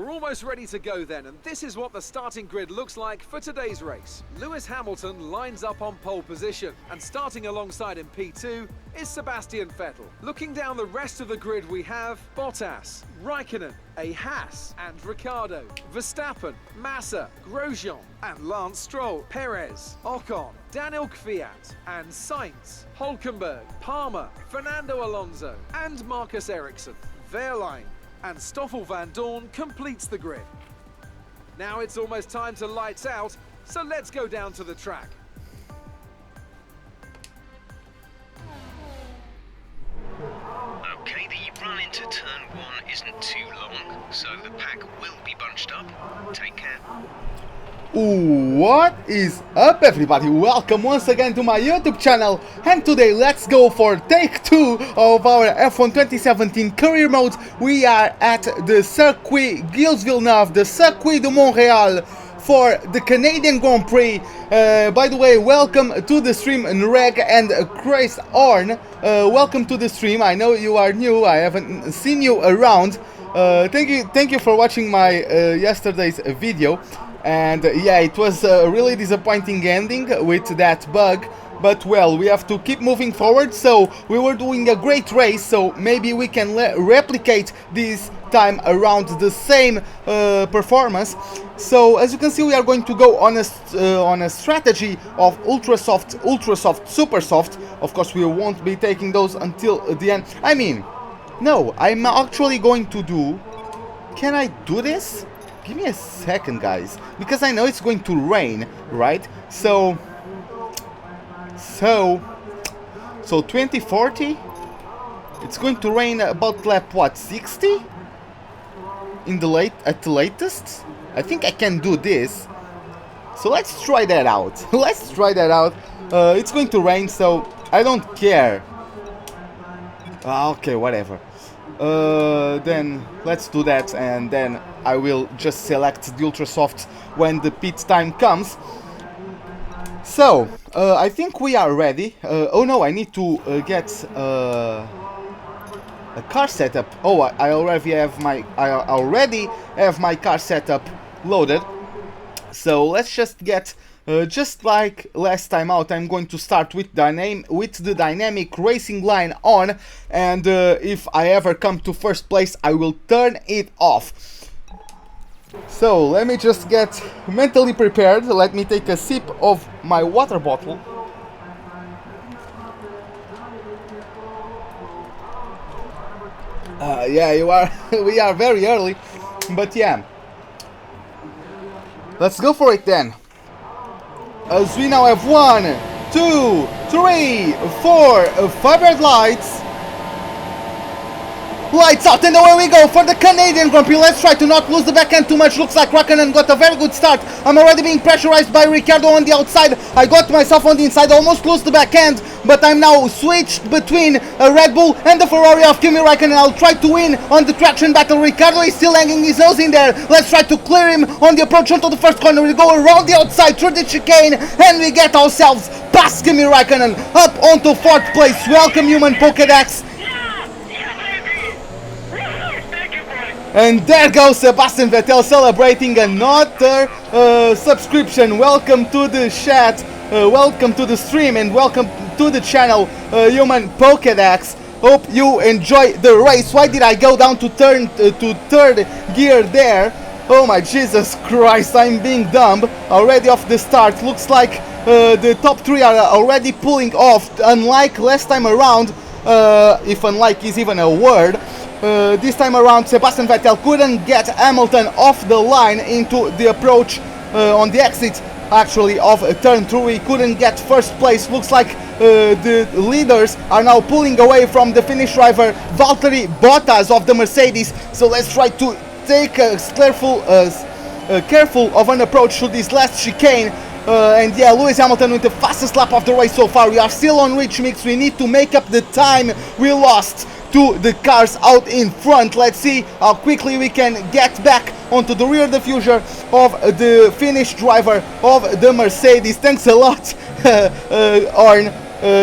We're almost ready to go then, and this is what the starting grid looks like for today's race. Lewis Hamilton lines up on pole position, and starting alongside in P2 is Sebastian Vettel. Looking down the rest of the grid, we have Bottas, Raikkonen, a Haas and Ricciardo, Verstappen, Massa, Grosjean and Lance Stroll, Perez, Ocon, Daniel Kvyat and Sainz, Hülkenberg, Palmer, Fernando Alonso and Marcus Ericsson. Wehrlein and Stoffel van Dorn completes the grid. Now it's almost time to lights out, so let's go down to the track. Okay, the run into turn 1 isn't too long, so the pack will be bunched up. Take care. What is up, everybody? Welcome once again to my YouTube channel, and today let's go for take 2 of our F1 2017 career mode. We are at the Circuit Gilles Villeneuve, the Circuit de Montréal, for the Canadian Grand Prix. By the way, welcome to the stream, Nreg and Chris Orn. Welcome to the stream. I know you are new. I haven't seen you around. Thank you for watching my yesterday's video. And yeah, it was a really disappointing ending with that bug. But well, we have to keep moving forward. So we were doing a great race, so maybe we can replicate this time around the same performance. So as you can see, we are going to go on a strategy of ultra soft, super soft. Of course, we won't be taking those until the end. I mean, no, I'm actually going to do... Can I do this? Give me a second, guys, because I know it's going to rain, right? So 2040, it's going to rain about lap what, 60? At the latest? I think I can do this. So let's try that out. Let's try that out. It's going to rain, so I don't care. Okay, whatever. Then let's do that, and then I will just select the ultra soft when the pit time comes. So I think we are ready. Oh no, I need to get a car setup. Oh, I already have my car setup loaded. So let's just get just like last time out. I'm going to start with the dynamic racing line on, and if I ever come to first place, I will turn it off. So let me just get mentally prepared. Let me take a sip of my water bottle. Yeah, we are very early, but yeah. Let's go for it then. As we now have 1, 2, 3, 4, 5 red lights. Lights out, and away we go for the Canadian Grand Prix. Let's try to not lose the back end too much. Looks like Raikkonen got a very good start. I'm already being pressurized by Ricciardo on the outside. I got myself on the inside, almost lose the back end, but I'm now switched between a Red Bull and the Ferrari of Kimi Raikkonen. I'll try to win on the traction battle. Ricciardo is still hanging his nose in there. Let's try to clear him on the approach onto the first corner. We go around the outside through the chicane, and we get ourselves past Kimi Raikkonen up onto 4th place. Welcome, human Pokédex. And there goes Sebastian Vettel celebrating another subscription. Welcome to the chat, welcome to the stream, and welcome to the channel, Human Pokédex. Hope you enjoy the race. Why did I go down to third gear there? Oh my Jesus Christ, I'm being dumb. Already off the start. Looks like the top 3 are already pulling off, unlike last time around, if unlike is even a word. This time around, Sebastian Vettel couldn't get Hamilton off the line into the approach on the exit, actually, of turn 2. He couldn't get first place. Looks like the leaders are now pulling away from the Finnish driver Valtteri Bottas of the Mercedes. So let's try to take a careful of an approach to this last chicane. And yeah, Lewis Hamilton with the fastest lap of the race so far. We are still on rich mix. We need to make up the time we lost to the cars out in front. Let's see how quickly we can get back onto the rear diffuser of the Finnish driver of the Mercedes. Thanks a lot, Arn.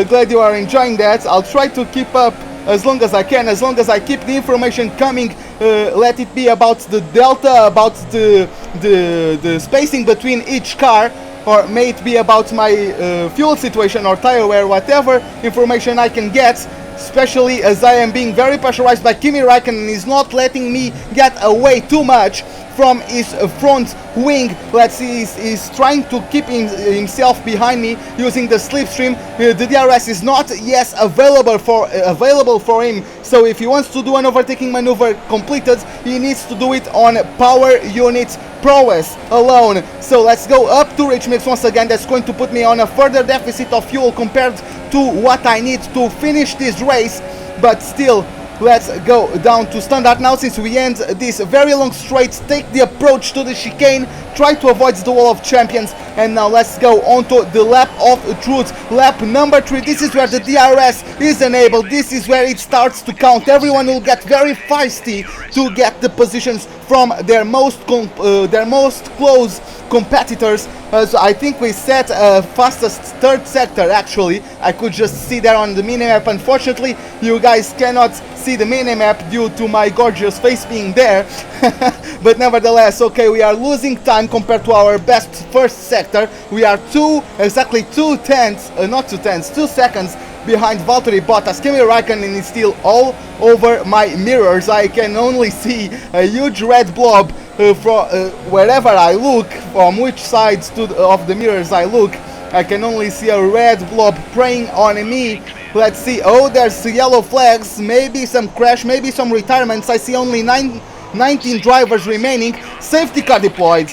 Glad you are enjoying that. I'll try to keep up as long as I can, as long as I keep the information coming let it be about the delta, about the spacing between each car, or may it be about my fuel situation or tire wear, whatever information I can get, especially as I am being very pressurized by Kimi Räikkönen and is not letting me get away too much from his front wing. Let's see, he's trying to keep himself behind me using the slipstream. The DRS is not yet available for him, so if he wants to do an overtaking maneuver completed, he needs to do it on power unit prowess alone. So let's go up to rich mix once again. That's going to put me on a further deficit of fuel compared to what I need to finish this race, but still, let's go down to standard now. Since we end this very long straight, take the approach to the chicane, try to avoid the wall of champions, and now let's go on to the lap of truth, lap number 3. This is where the DRS is enabled, this is where it starts to count. Everyone will get very feisty to get the positions from their most close competitors. So I think we set fastest third sector. Actually, I could just see there on the minimap. Unfortunately, you guys cannot see the minimap due to my gorgeous face being there. But nevertheless, okay, we are losing time compared to our best first sector. We are exactly 2 seconds behind Valtteri Bottas. Kimi Räikkönen is still all over my mirrors. I can only see a huge red blob from wherever I look, from which sides of the mirrors I look. I can only see a red blob preying on me. Let's see. Oh, there's yellow flags, maybe some crash, maybe some retirements. I see only 19 drivers remaining. Safety car deployed.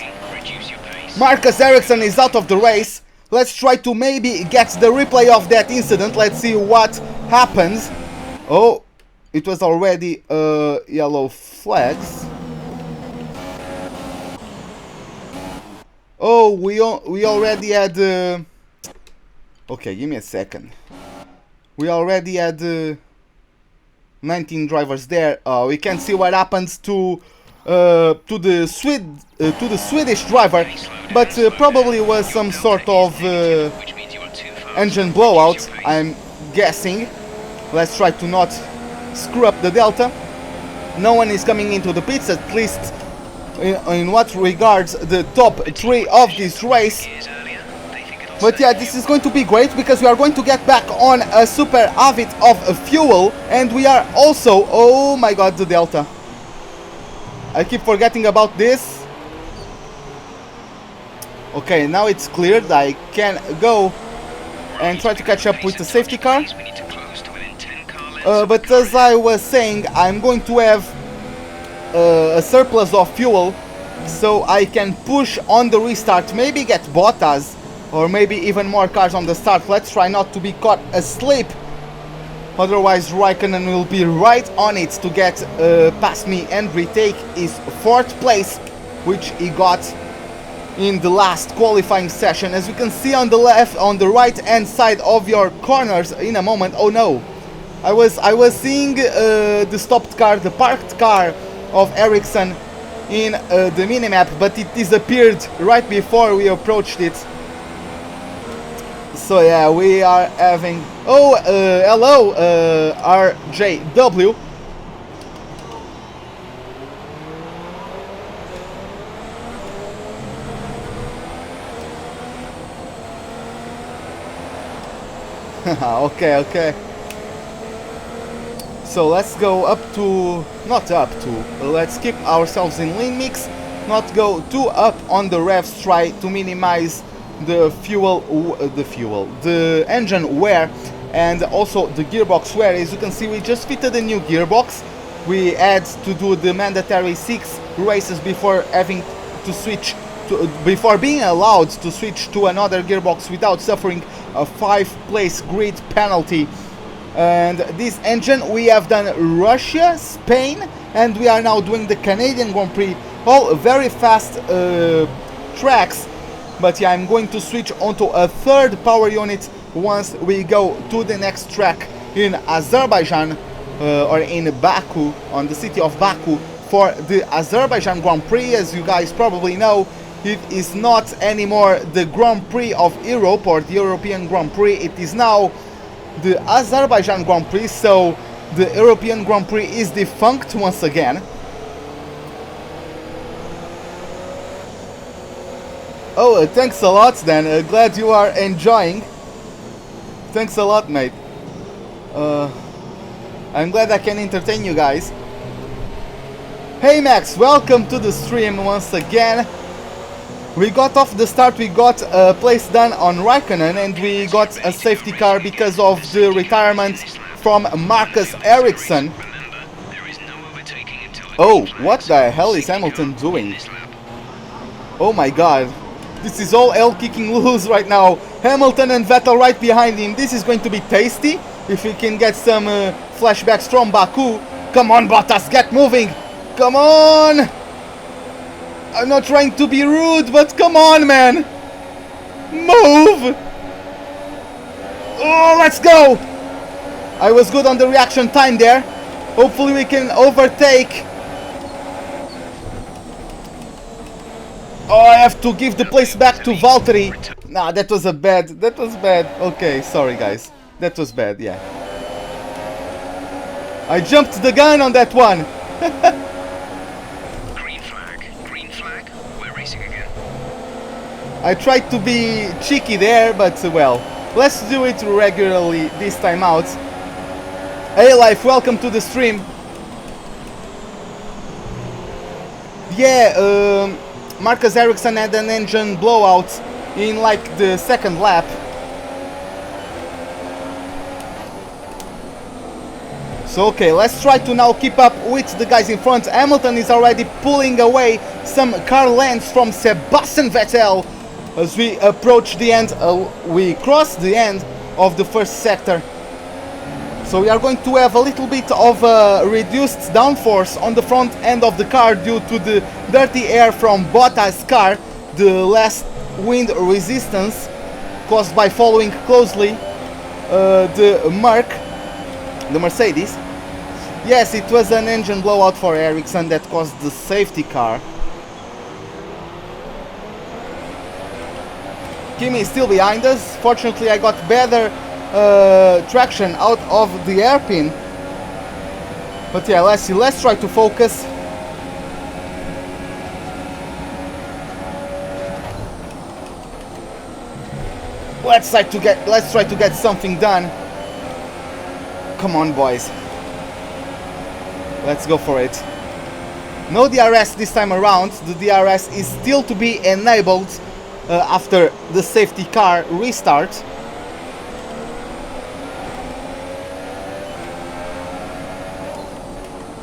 Marcus Ericsson is out of the race. Let's try to maybe get the replay of that incident. Let's see what happens. Oh, it was already yellow flags. Oh, we already had... okay, give me a second. We already had 19 drivers there. We can see what happens to the Swedish driver, but probably was some sort of engine blowout, I'm guessing. Let's try to not screw up the delta. No one is coming into the pits, at least in what regards the top 3 of this race. But yeah, this is going to be great because we are going to get back on a super avid of fuel, and we are also... oh my god, the delta. I keep forgetting about this. Okay, now it's cleared. I can go and try to catch up with the safety car. But as I was saying, I'm going to have a surplus of fuel, so I can push on the restart, maybe get Bottas, or maybe even more cars on the start. Let's try not to be caught asleep. Otherwise, Räikkönen will be right on it to get past me and retake his 4th place, which he got in the last qualifying session. As you can see on the right hand side of your corners in a moment. Oh no, I was seeing the stopped car, the parked car of Ericsson in the minimap, but it disappeared right before we approached it. So yeah, we are having... oh, hello, RJW. Okay. So let's go up to... not up to... let's keep ourselves in lean mix. Not go too up on the revs, try to minimize the engine wear and also the gearbox wear. As you can see, we just fitted a new gearbox. We had to do the mandatory 6 races before having to switch to, before being allowed to switch to another gearbox without suffering a 5-place grid penalty. And this engine, we have done Russia, Spain, and we are now doing the Canadian Grand Prix, all very fast tracks. But yeah, I'm going to switch onto a 3rd power unit once we go to the next track in Azerbaijan, or in Baku, on the city of Baku, for the Azerbaijan Grand Prix. As you guys probably know, it is not anymore the Grand Prix of Europe or the European Grand Prix. It is now the Azerbaijan Grand Prix, so the European Grand Prix is defunct once again. Oh, thanks a lot, Dan. Glad you are enjoying. Thanks a lot, mate. I'm glad I can entertain you guys. Hey Max, welcome to the stream once again. We got off the start, we got a place done on Raikkonen and we got a safety car because of the retirement from Marcus Ericsson. Oh, what the hell is Hamilton doing? Oh my god. This is all hell kicking loose right now. Hamilton and Vettel right behind him. This is going to be tasty if we can get some flashbacks from Baku. Come on Bottas, get moving. Come on. I'm not trying to be rude, but come on, man! Move! Oh, let's go! I was good on the reaction time there. Hopefully we can overtake. Oh, I have to give the place back to Valtteri. Nah, that was bad. Okay, sorry guys. That was bad, yeah. I jumped the gun on that one. I tried to be cheeky there, but well, let's do it regularly this time out. Hey Life, welcome to the stream. Yeah, Marcus Ericsson had an engine blowout in like the second lap. So okay, let's try to now keep up with the guys in front. Hamilton is already pulling away some car lengths from Sebastian Vettel. As we approach the end, we cross the end of the first sector. So we are going to have a little bit of reduced downforce on the front end of the car due to the dirty air from Bottas' car, the less wind resistance caused by following closely the Mercedes. Yes, it was an engine blowout for Ericsson that caused the safety car. Kimi is still behind us. Fortunately, I got better traction out of the hairpin. But yeah, let's see. Let's try to focus. Let's try to get something done. Come on, boys. Let's go for it. No DRS this time around. The DRS is still to be enabled after the safety car restart.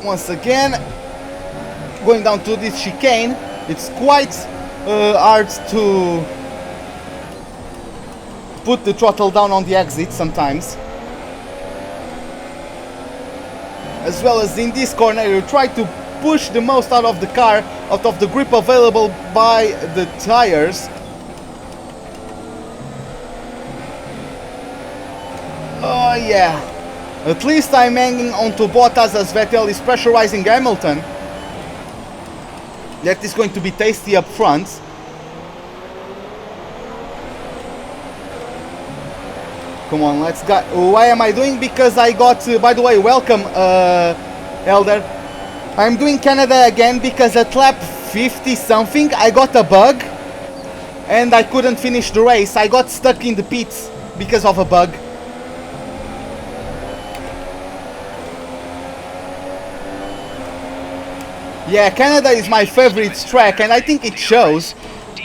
Once again, going down to this chicane, it's quite hard to put the throttle down on the exit sometimes. As well as in this corner, you try to push the most out of the car, out of the grip available by the tires. Oh yeah, at least I'm hanging onto Bottas as Vettel is pressurizing Hamilton. That is going to be tasty up front. Come on, let's go. Why am I doing? Because I got, by the way, welcome Elder. I'm doing Canada again because at lap 50 something I got a bug and I couldn't finish the race. I got stuck in the pits because of a bug. Yeah, Canada is my favorite track and I think it shows.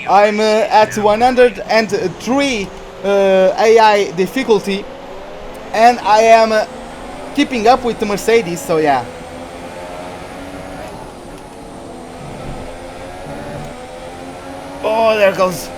I'm at 103 AI difficulty and I am keeping up with the Mercedes, so yeah. Oh, there goes.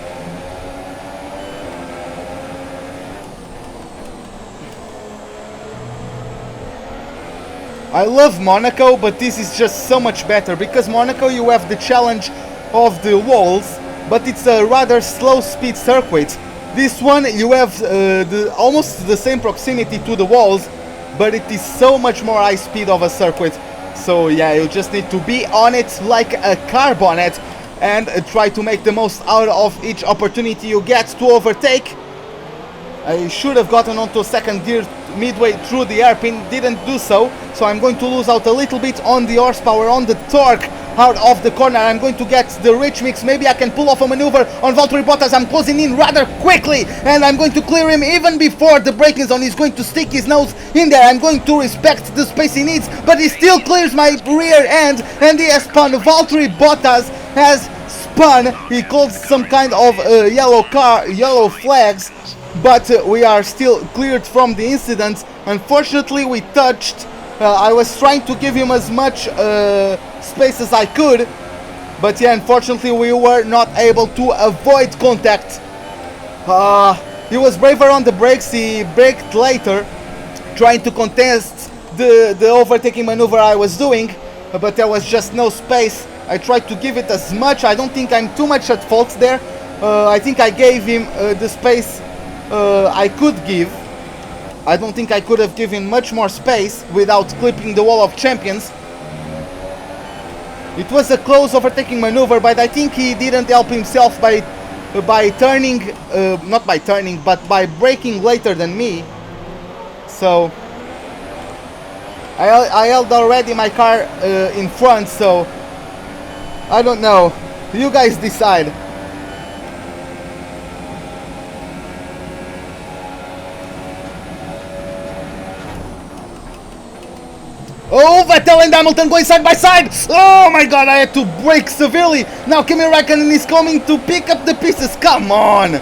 I love Monaco, but this is just so much better because Monaco you have the challenge of the walls, but it's a rather slow speed circuit. This one you have almost the same proximity to the walls, but it is so much more high speed of a circuit. So yeah, you just need to be on it like a car bonnet and try to make the most out of each opportunity you get to overtake. I should have gotten onto second gear midway through the hairpin, didn't do so, so I'm going to lose out a little bit on the horsepower, on the torque out of the corner. I'm going to get the rich mix. Maybe I can pull off a maneuver on Valtteri Bottas. I'm closing in rather quickly, and I'm going to clear him even before the braking zone. He's going to stick his nose in there. I'm going to respect the space he needs, but he still clears my rear end, and he has spun. Valtteri Bottas has spun. He called some kind of yellow flags, but we are still cleared from the incident. Unfortunately, we touched. I was trying to give him as much space as I could, but yeah, unfortunately we were not able to avoid contact. He was braver on the brakes. He braked later, trying to contest the overtaking maneuver I was doing, but there was just no space. I tried to give it as much. I don't think I'm too much at fault there. I think I gave him the space I could give. I don't think I could have given much more space without clipping the wall of champions. It was a close overtaking maneuver, but I think he didn't help himself by turning, not by turning, but by braking later than me. So I held already my car in front, so I don't know. You guys decide. Oh, Vettel and Hamilton going side by side. Oh my god, I had to brake severely. Now Kimi Räikkönen is coming to pick up the pieces. Come on.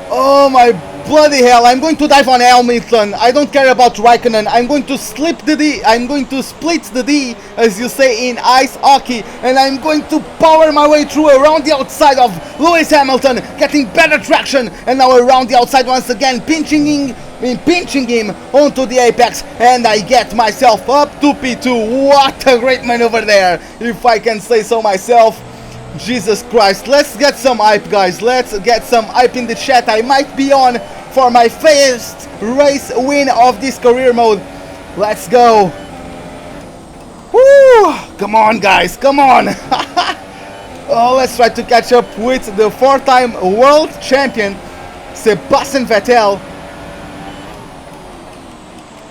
Oh my bloody hell. I'm going to dive on Hamilton. I don't care about Räikkönen. I'm going to slip the D. I'm going to split the D, as you say in ice hockey. And I'm going to power my way through around the outside of Lewis Hamilton, getting better traction. And now around the outside once again, pinching him onto the apex, and I get myself up to P2. What a great maneuver there, if I can say so myself. Jesus Christ, let's get some hype, guys. Let's get some hype in the chat. I might be on for my first race win of this career mode. Let's go. Woo! Come on, guys, come on. Oh, let's try to catch up with the 4-time world champion Sebastian Vettel.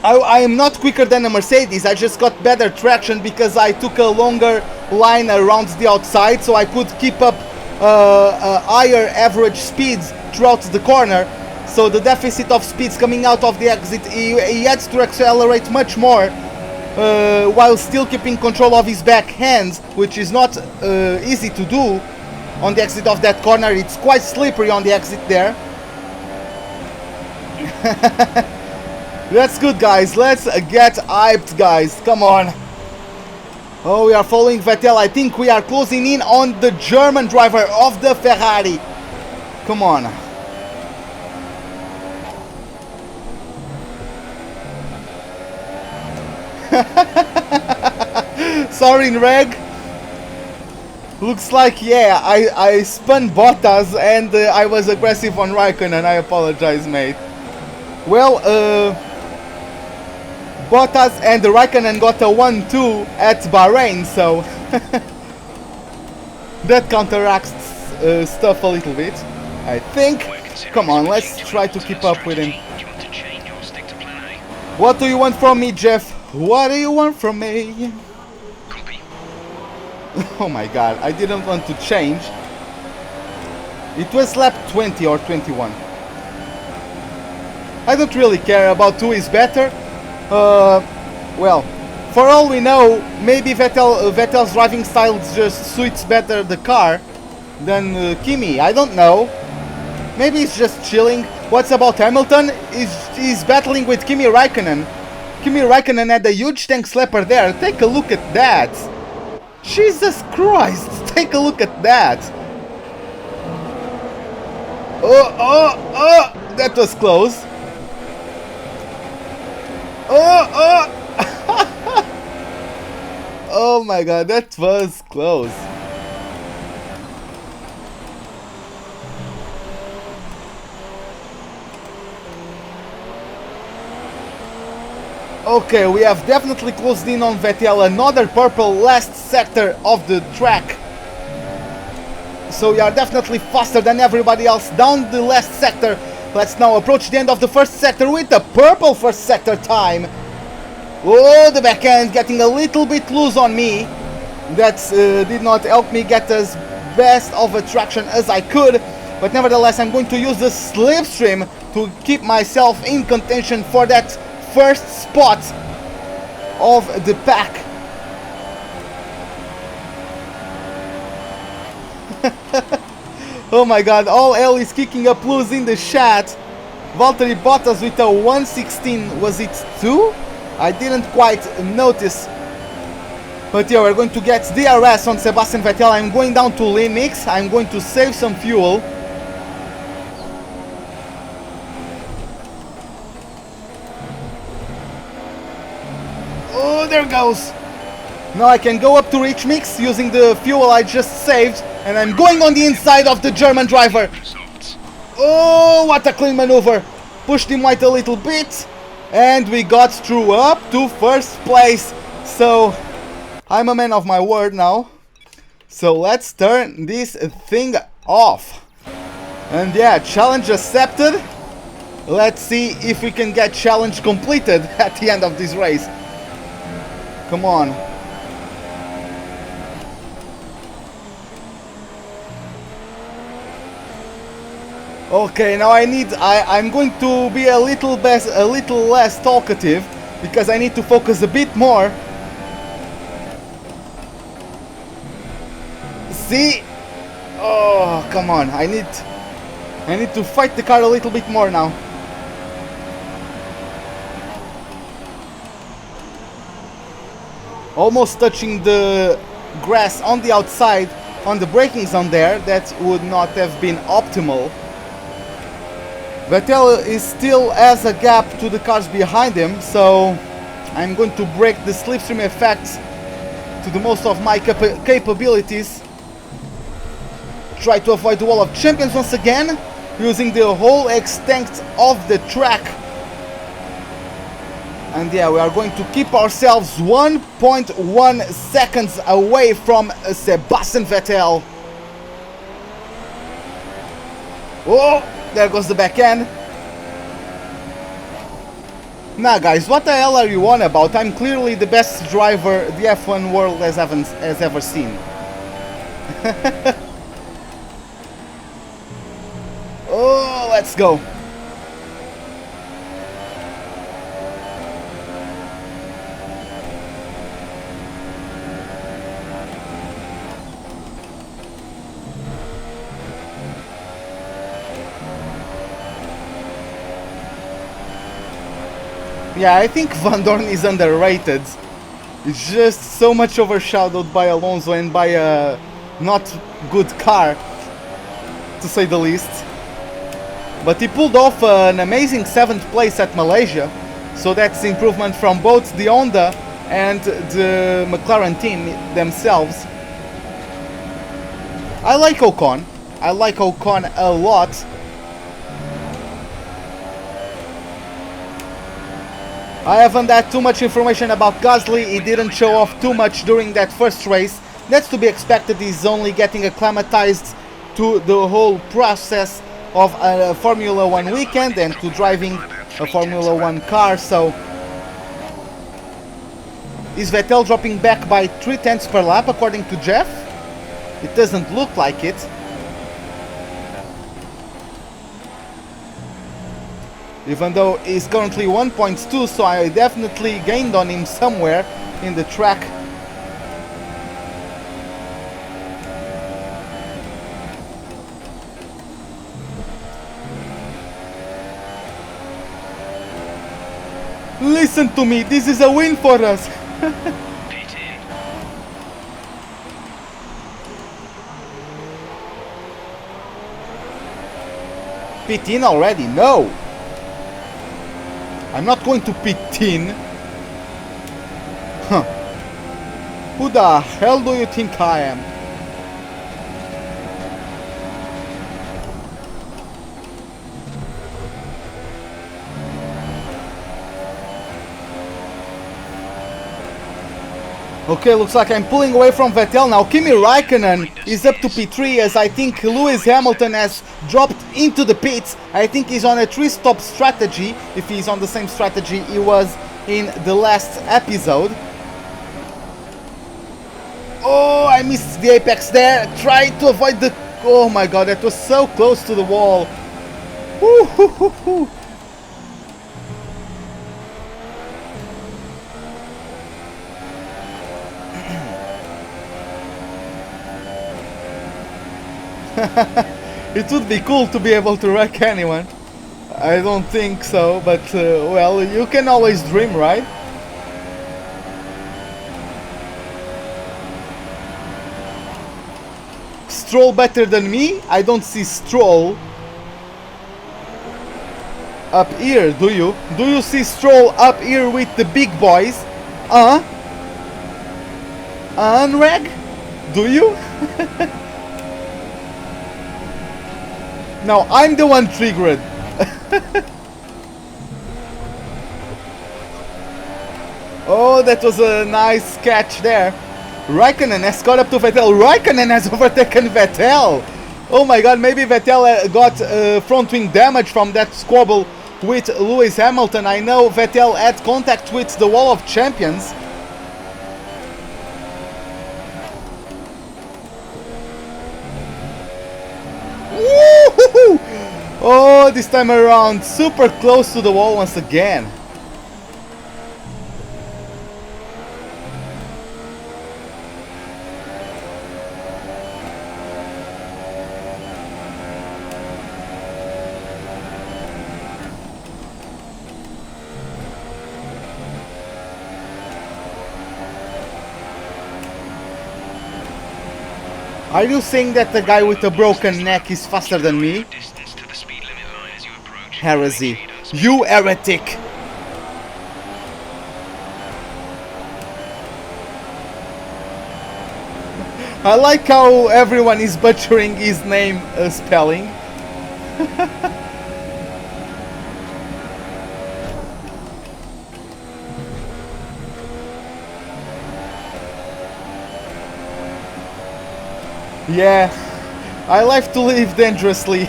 I am not quicker than a Mercedes. I just got better traction because I took a longer line around the outside, so I could keep up higher average speeds throughout the corner. So the deficit of speeds coming out of the exit, he had to accelerate much more while still keeping control of his back hands, which is not easy to do on the exit of that corner. It's quite slippery on the exit there. That's good, guys. Let's get hyped, guys. Come on. Oh, we are following Vettel. I think we are closing in on the German driver of the Ferrari. Come on. Sorry, Reg. Looks like, yeah, I spun Bottas and I was aggressive on Räikkönen. I apologize, mate. Well, Bottas and Räikkönen got a 1-2 at Bahrain, so that counteracts stuff a little bit, I think. Come on, let's try to keep up with him. What do you want from me, Jeff? What do you want from me? Oh my god, I didn't want to change. It was lap 20 or 21. I don't really care about who is better. Well, for all we know, maybe Vettel's driving style just suits better the car than Kimi. I don't know. Maybe he's just chilling. What's about Hamilton? He's battling with Kimi Räikkönen. Kimi Räikkönen had a huge tank slapper there. Take a look at that. Jesus Christ, take a look at that. Oh, that was close. Oh my god, that was close. Okay, we have definitely closed in on Vettel. Another purple last sector of the track. So we are definitely faster than everybody else down the last sector. Let's now approach the end of the first sector with the purple first sector time. Oh, the back end getting a little bit loose on me. That did not help me get as best of a traction as I could, but nevertheless I'm going to use the slipstream to keep myself in contention for that first spot of the pack. Oh my god, all hell is kicking up loose in the chat. Valtteri Bottas with a 116, was it 2? I didn't quite notice. But yeah, we're going to get DRS on Sebastian Vettel. I'm going down to lean mix. I'm going to save some fuel. Oh, there goes. Now I can go up to rich mix using the fuel I just saved. And I'm going on the inside of the German driver. Oh, what a clean maneuver. Pushed him quite a little bit. And we got through up to first place. So I'm a man of my word now. So let's turn this thing off. And yeah, challenge accepted. Let's see if we can get challenge completed at the end of this race. Come on. Okay, now I'm going to be a little less talkative because I need to focus a bit more. See? Oh, come on. I need to fight the car a little bit more now. Almost touching the grass on the outside on the braking zone there. That would not have been optimal. Vettel is still has a gap to the cars behind him, so I'm going to break the slipstream effect to the most of my capabilities. Try to avoid the wall of champions once again, using the whole extent of the track. And yeah, we are going to keep ourselves 1.1 seconds away from Sebastian Vettel. Oh! There goes the back end. Nah guys, what the hell are you on about? I'm clearly the best driver the F1 world has ever seen. Oh, let's go. Yeah, I think Van Dorn is underrated. It's just so much overshadowed by Alonso and by a not good car, to say the least. But he pulled off an amazing 7th place at Malaysia, so that's improvement from both the Honda and the McLaren team themselves. I like Ocon. I like Ocon a lot. I haven't had too much information about Gasly. He didn't show off too much during that first race. That's to be expected. He's only getting acclimatized to the whole process of a Formula 1 weekend and to driving a Formula 1 car. So is Vettel dropping back by 0.3 per lap according to Jeff? It doesn't look like it. Even though he's currently 1.2, so I definitely gained on him somewhere in the track. Listen to me, this is a win for us. Pit in already? No. I'm not going to pit in. Huh. Who the hell do you think I am? Okay, looks like I'm pulling away from Vettel now. Kimi Raikkonen is up to P3 as I think Lewis Hamilton has dropped into the pits. I think he's on a 3-stop strategy, if he's on the same strategy he was in the last episode. Oh! I missed the apex there. Try to avoid the... Oh my god, that was so close to the wall. Woo, hoo, hoo, hoo. It would be cool to be able to wreck anyone. I don't think so, but well, you can always dream, right? Stroll better than me? I don't see Stroll up here, do you? Do you see Stroll up here with the big boys? Reg? Do you? No, I'm the one triggered. Oh, that was a nice catch there. Raikkonen has caught up to Vettel. Raikkonen has overtaken Vettel. Oh my god, maybe Vettel got front wing damage from that squabble with Lewis Hamilton. I know Vettel had contact with the Wall of Champions. Woo-hoo-hoo! Oh, this time around, super close to the wall once again. Are you saying that the guy with a broken neck is faster than me? Heresy. You heretic! I like how everyone is butchering his name spelling. Yeah, I like to live dangerously.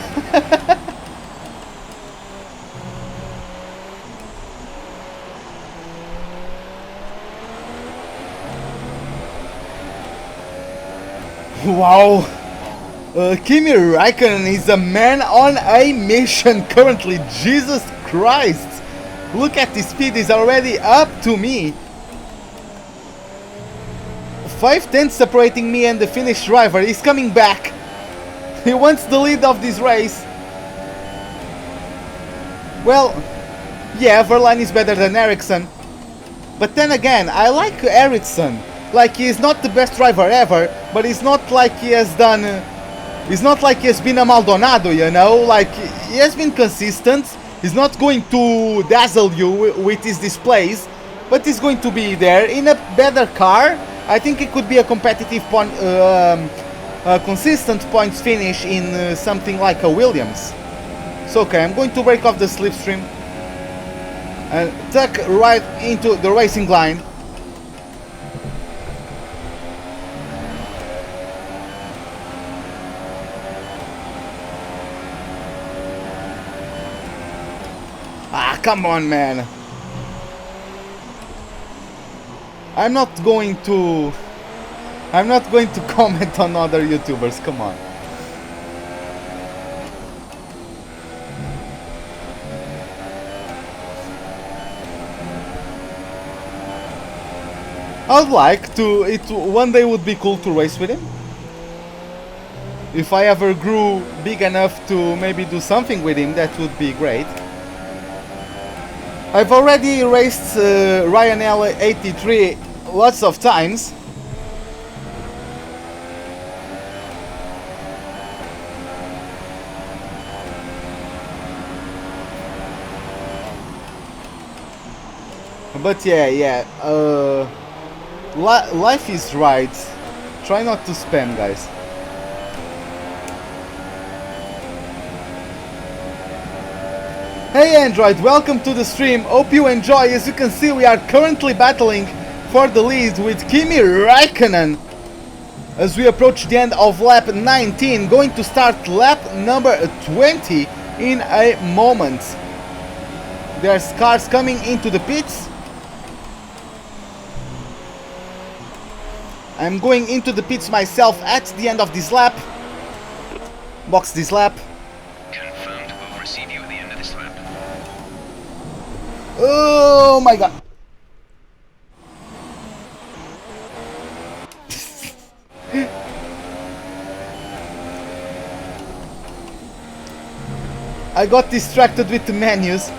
Wow, Kimi Raikkonen is a man on a mission currently. Jesus Christ, look at his speed, is already up to me. 5 tenths separating me and the Finnish driver. He's coming back. He wants the lead of this race. Well, yeah, Verlaine is better than Ericsson. But then again, I like Ericsson. Like, he's not the best driver ever, but it's not like he has done... it's not like he has been a Maldonado, you know? Like, he has been consistent. He's not going to dazzle you with his displays, but he's going to be there in a better car. I think it could be a competitive point, consistent points finish in something like a Williams. So okay, I'm going to break off the slipstream and tuck right into the racing line. Ah, come on, man. I'm not going to comment on other YouTubers, come on. I would like to, one day would be cool to race with him. If I ever grew big enough to maybe do something with him, that would be great. I've already raced Ryan L83 lots of times. But yeah, life is right. Try not to spam, guys. Hey Android, welcome to the stream. Hope you enjoy. As you can see, we are currently battling for the lead with Kimi Raikkonen as we approach the end of lap 19, going to start lap number 20 in a moment. There's cars coming into the pits. I'm going into the pits myself at the end of this lap. Box this lap. Confirmed. We'll receive you at the end of this lap. Oh my god. I got distracted with the menus.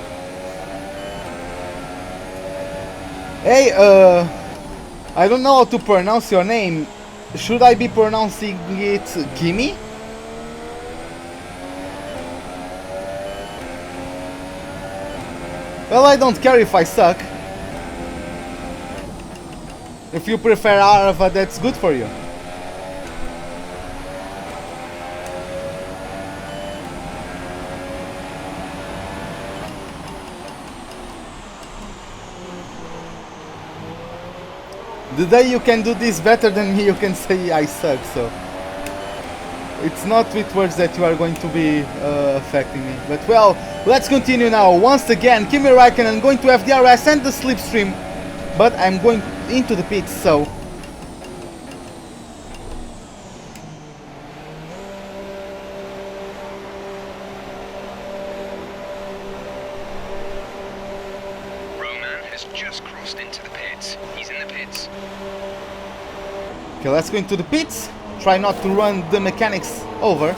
Hey, I don't know how to pronounce your name. Should I be pronouncing it Gimme? Well, I don't care if I suck. If you prefer Arava, that's good for you. The day you can do this better than me, you can say I suck, so... It's not with words that you are going to be affecting me. But well, let's continue now. Once again, Kimi Räikkönen going to have DRS and the slipstream. But I'm going into the pits, so... Roman has just crossed into the pits. He's in the pits. Okay, let's go into the pits. Try not to run the mechanics over.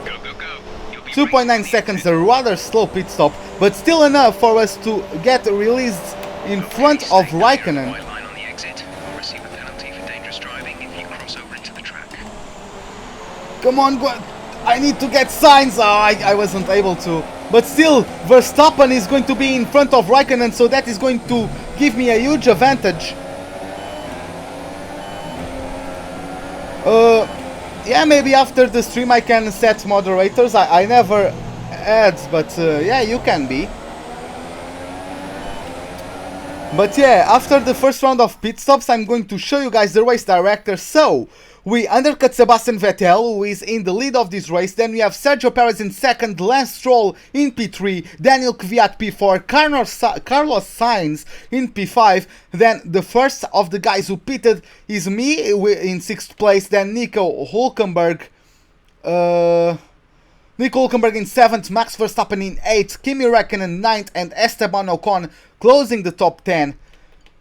Go, go, go. You'll be 2.9 seconds, a rather slow pit stop, but still enough for us to get released in front of Räikkönen. Line on the exit. We'll receive a penalty for dangerous driving if you cross over into the track. Come on, I need to get signs. Oh, I wasn't able to. But still, Verstappen is going to be in front of Räikkönen, so that is going to give me a huge advantage. Yeah, maybe after the stream I can set moderators. I never had, but yeah, you can be. But yeah, after the first round of pit stops, I'm going to show you guys the race director. So, we undercut Sebastian Vettel, who is in the lead of this race. Then we have Sergio Perez in second, Lance Stroll in P3, Daniel Kvyat P4, Carlos Sainz in P5. Then the first of the guys who pitted is me in sixth place. Then Nico Hülkenberg in 7th, Max Verstappen in 8th, Kimi Räikkönen 9th, and Esteban Ocon closing the top 10.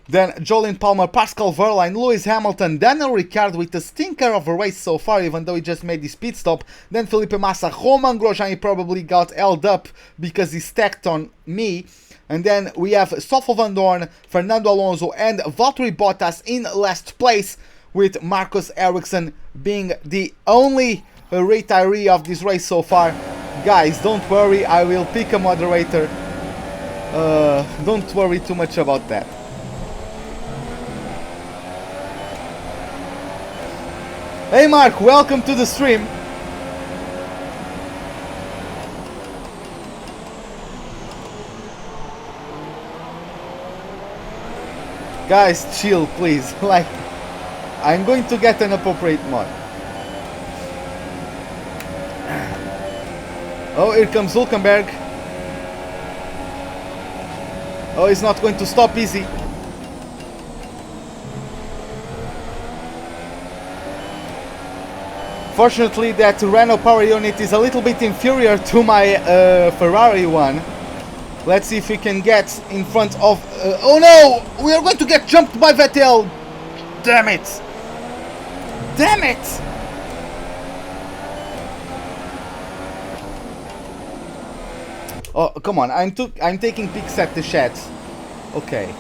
Then Jolyon Palmer, Pascal Wehrlein, Lewis Hamilton, Daniel Ricciardo with a stinker of a race so far, even though he just made his pit stop. Then Felipe Massa, Romain Grosjean, he probably got held up because he stacked on me. And then we have Stoffel Van Dorn, Fernando Alonso, and Valtteri Bottas in last place, with Marcus Ericsson being the only retiree of this race so far. Guys, don't worry, I will pick a moderator. Don't worry too much about that. Hey Mark, welcome to the stream. Guys, chill please. Like, I'm going to get an appropriate mod. Oh, here comes Hülkenberg. Oh, he's not going to stop easy. Fortunately, that Renault power unit is a little bit inferior to my Ferrari one. Let's see if we can get in front of... oh no! We are going to get jumped by Vettel! Damn it! Damn it! Oh, come on, I'm taking pics at the sheds. Okay.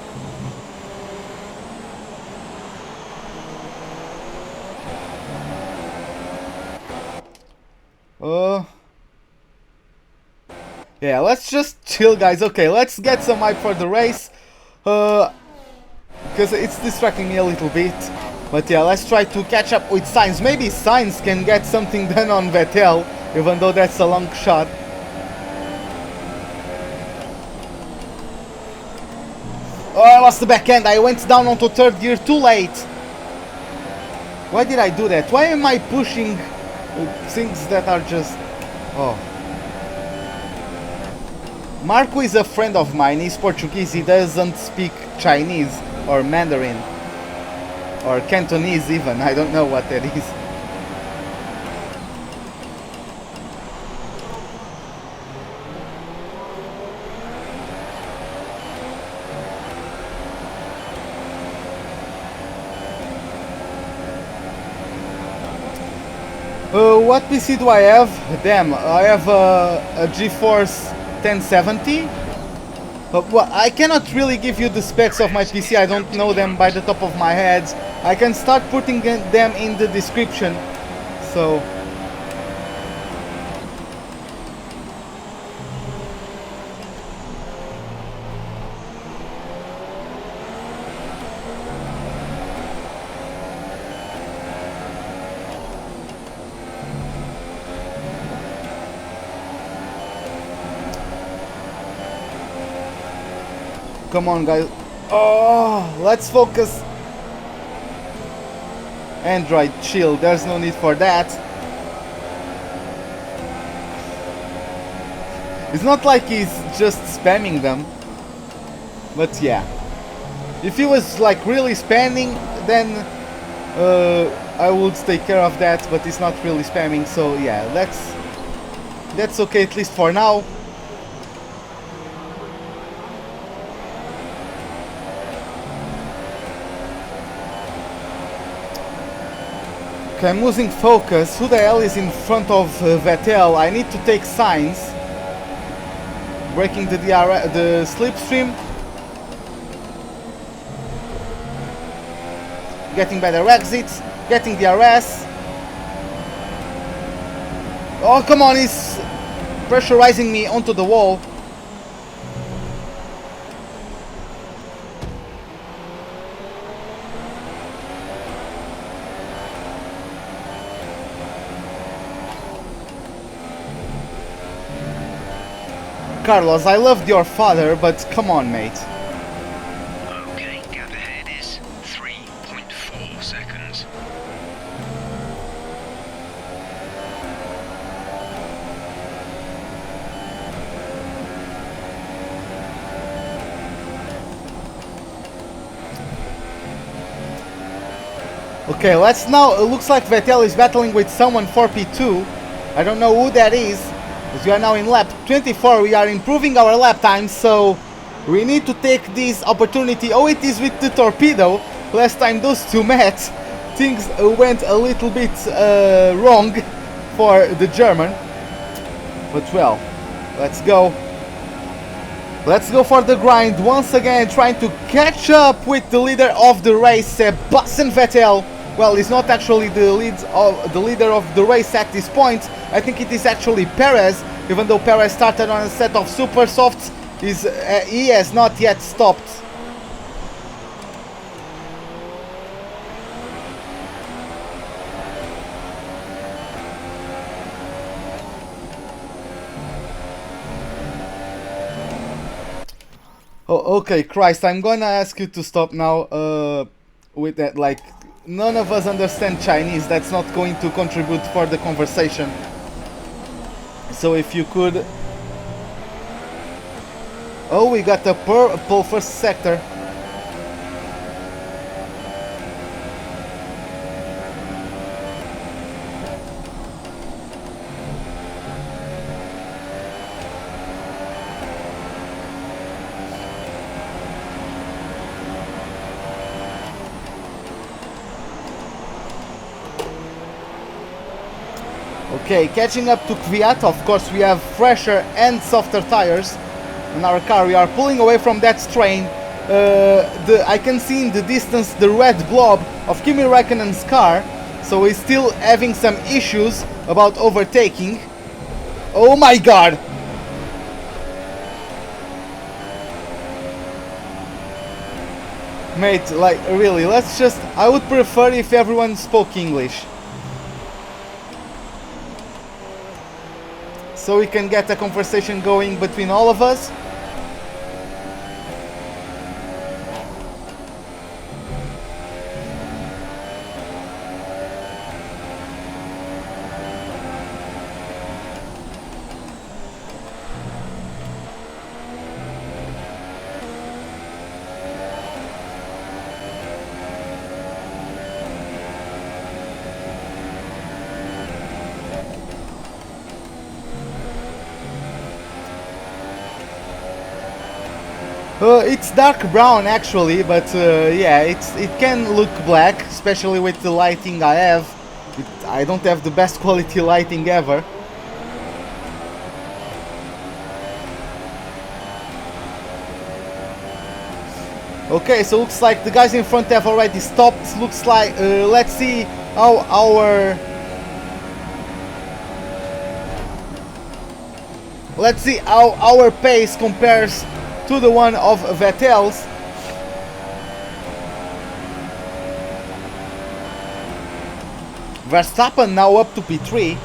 Yeah, let's just chill, guys. Okay, let's get some hype for the race. Because it's distracting me a little bit. But yeah, let's try to catch up with Sainz. Maybe Sainz can get something done on Vettel, even though that's a long shot. Oh, I lost the back end. I went down onto third gear too late. Why did I do that? Why am I pushing things that are just... Oh. Marco is a friend of mine. He's Portuguese. He doesn't speak Chinese or Mandarin. or Cantonese even, I don't know what that is. What PC do I have? Damn, I have a GeForce 1070. Well, I cannot really give you the specs of my PC, I don't know them by the top of my head. I can start putting them in the description, so... Come on, guys. Oh, let's focus. Android, chill. There's no need for that. It's not like he's just spamming them. But yeah. If he was like really spamming, then I would take care of that. But he's not really spamming, so yeah, that's okay at least for now. Okay, I'm losing focus. Who the hell is in front of Vettel? I need to take signs. Breaking the slipstream. Getting better exits. Getting DRS. Oh, come on, he's pressurizing me onto the wall. Carlos, I loved your father, but come on, mate. Okay, gap ahead is 3.4 seconds. Okay, let's now. It looks like Vettel is battling with someone for P2. I don't know who that is. As we are now in lap 24, we are improving our lap time, so we need to take this opportunity. Oh, it is with the torpedo. Last time those two met, things went a little bit wrong for the German. But well, let's go. Let's go for the grind once again, trying to catch up with the leader of the race, Sebastian Vettel. Well, he's not actually the leader of the race at this point. I think it is actually Perez, even though Perez started on a set of super softs. He has not yet stopped. Oh, okay, Christ, I'm gonna ask you to stop now with that, like, none of us understand Chinese, that's not going to contribute for the conversation. So if you could... Oh, we got the purple first sector. Okay, catching up to Kvyat. Of course, we have fresher and softer tires in our car. We are pulling away from that strain. I can see in the distance the red blob of Kimi Räikkönen's car, so he's still having some issues about overtaking. Oh my god! Mate, like, really, let's just... I would prefer if everyone spoke English, so we can get a conversation going between all of us. It's dark brown actually, but yeah, it can look black, especially with the lighting I have. I don't have the best quality lighting ever. Okay, so looks like the guys in front have already stopped. Looks like let's see how our pace compares to the one of Vettel's. Verstappen now up to P3.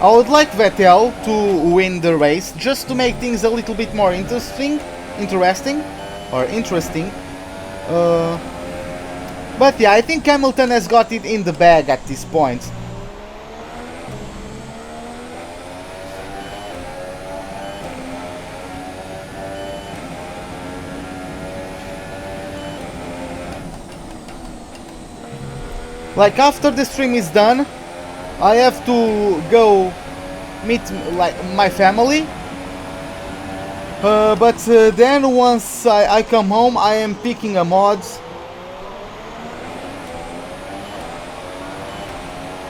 I would like Vettel to win the race just to make things a little bit more interesting. But yeah, I think Hamilton has got it in the bag at this point. Like after the stream is done, I have to go meet like my family. But then once I come home, I am picking a mod.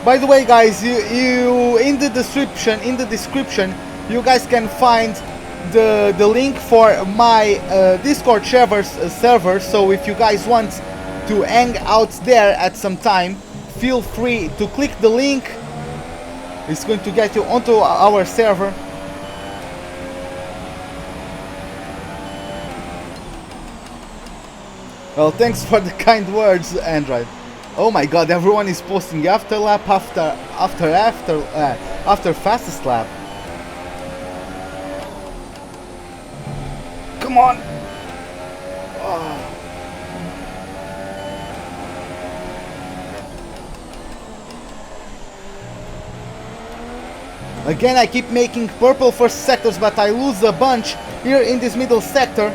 By the way, guys, you in the description, you guys can find the link for my Discord server. So if you guys want to hang out there at some time, feel free to click the link. It's going to get you onto our server. Well, thanks for the kind words, Android. Oh my god, everyone is posting after lap after fastest lap. Come on. Oh. Again, I keep making purple first sectors, but I lose a bunch here in this middle sector.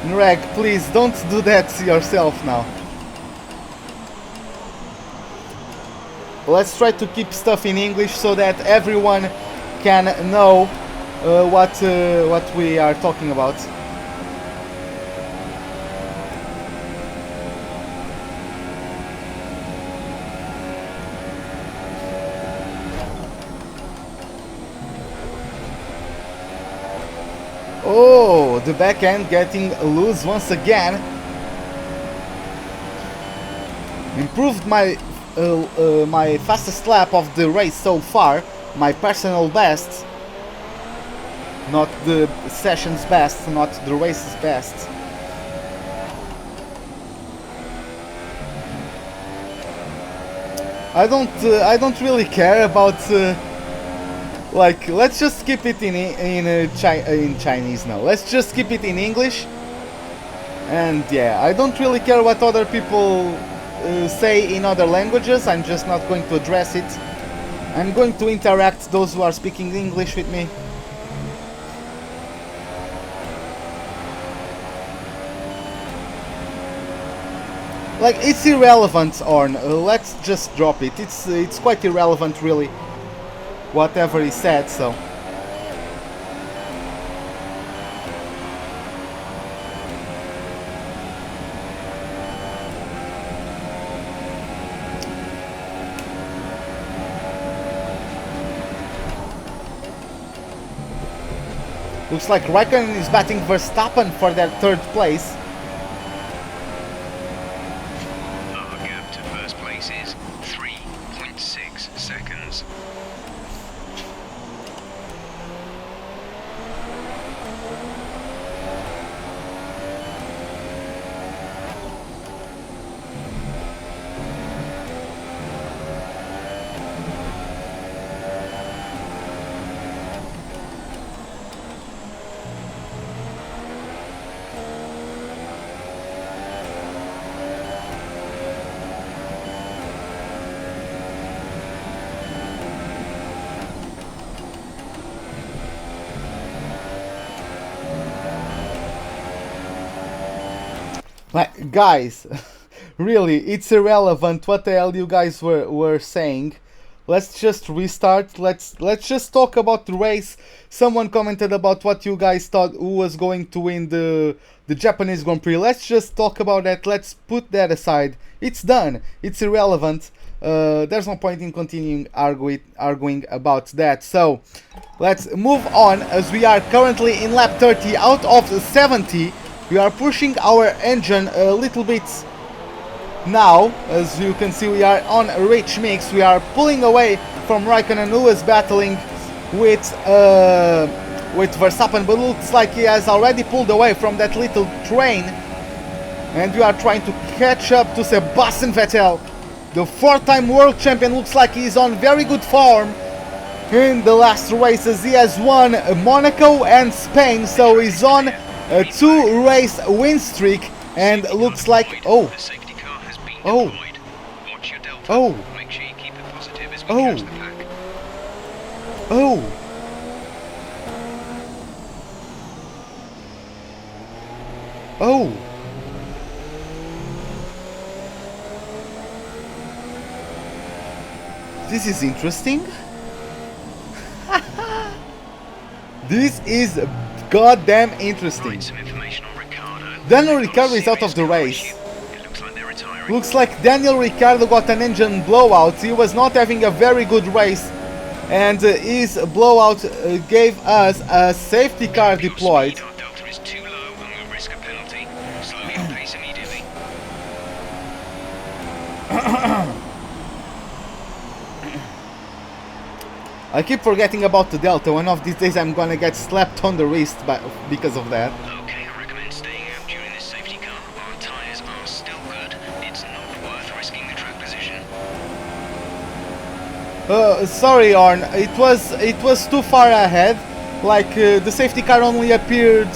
Greg, please don't do that yourself now. Let's try to keep stuff in English so that everyone can know what we are talking about. Oh, the back end getting loose once again. Improved my my fastest lap of the race so far, my personal best, not the session's best, not the race's best. I don't really care about. Like, let's just keep it in Chinese now. Let's just keep it in English. And yeah, I don't really care what other people say in other languages. I'm just not going to address it. I'm going to interact those who are speaking English with me. Like, it's irrelevant, Orn. Let's just drop it. It's quite irrelevant, really. Whatever he said, so. Looks like Raikkonen is batting Verstappen for their third place. Our gap to first place is 3.6 seconds. Like, guys, really, it's irrelevant what the hell you guys were saying. Let's just restart. Let's just talk about the race. Someone commented about what you guys thought who was going to win the Japanese Grand Prix. Let's just talk about that. Let's put that aside. It's done. It's irrelevant. There's no point in continuing arguing about that. So let's move on, as we are currently in lap 30 out of 70. We are pushing our engine a little bit now. As you can see, we are on a rich mix. We are pulling away from Raikkonen, who is battling with Verstappen, but looks like he has already pulled away from that little train. And we are trying to catch up to Sebastian Vettel, the 4-time world champion. Looks like he's on very good form in the last races. He has won Monaco and Spain, so he's on a 2-race win streak, and looks like oh, Watch your delta. oh, Make sure you keep it positive as we oh, catch the pack. oh, oh. This is interesting. This is goddamn interesting. Right, some information on Ricciardo. Daniel Ricciardo is out of the race. It looks like they're retiring. Looks like Daniel Ricciardo got an engine blowout. He was not having a very good race, and his blowout gave us a safety car deployed. Our delta is too low and we'll risk a penalty. Slow your pace immediately. I keep forgetting about the delta. One of these days I'm gonna get slapped on the wrist because of that. Okay, I recommend staying out during this safety car. Our tyres are still good. It's not worth risking the track position. Sorry, Orn. It was too far ahead. Like the safety car only appeared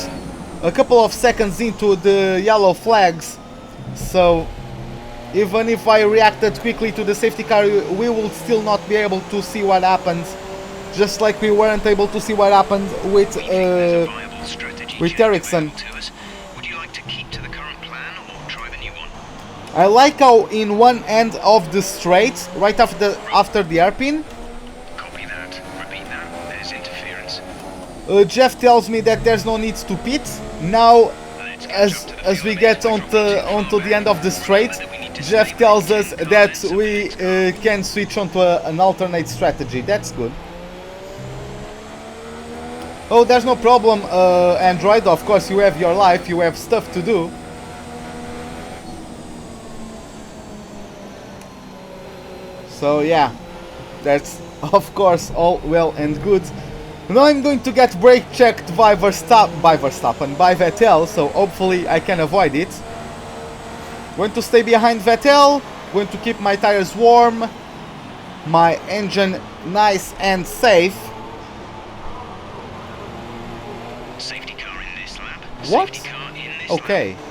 a couple of seconds into the yellow flags. So even if I reacted quickly to the safety car, we will still not be able to see what happens. Just like we weren't able to see what happened with Ericsson. Would you like to keep to the current plan or try the new one? I like how in one end of the straight, right after the hairpin, Copy that. Repeat that. There's interference. Jeff tells me that there's no need to pit. Now, as we get onto the end of the straight, Jeff tells us that we can switch onto an alternate strategy. That's good. Oh, there's no problem, Android. Of course, you have your life, you have stuff to do. So yeah, that's of course all well and good. Now I'm going to get brake checked by Vettel, so hopefully I can avoid it. Going to stay behind Vettel, going to keep my tires warm, my engine nice and safe. Safety car in this lap. What? Safety car in this Okay. lap.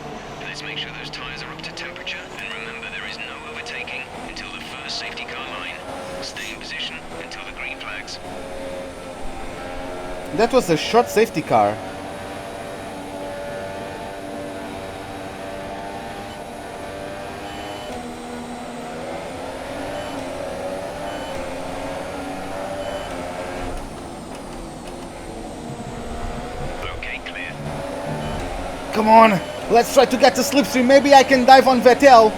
Let's make sure those tires are up to temperature, and remember there is no overtaking until the first safety car line. Stay in position until the green flags. That was a short safety car. Okay, clear. Come on, let's try to get the slipstream. Maybe I can dive on Vettel.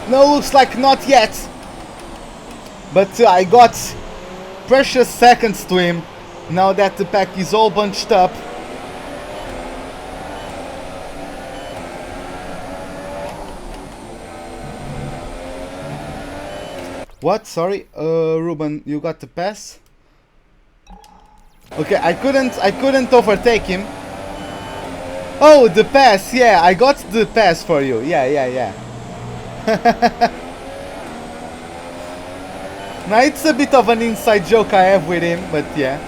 No, looks like not yet. But I got precious seconds to him now that the pack is all bunched up. What? Sorry, Ruben, you got the pass? Okay, I couldn't overtake him. Oh, the pass, yeah, I got the pass for you. Yeah. Now it's a bit of an inside joke I have with him, but yeah.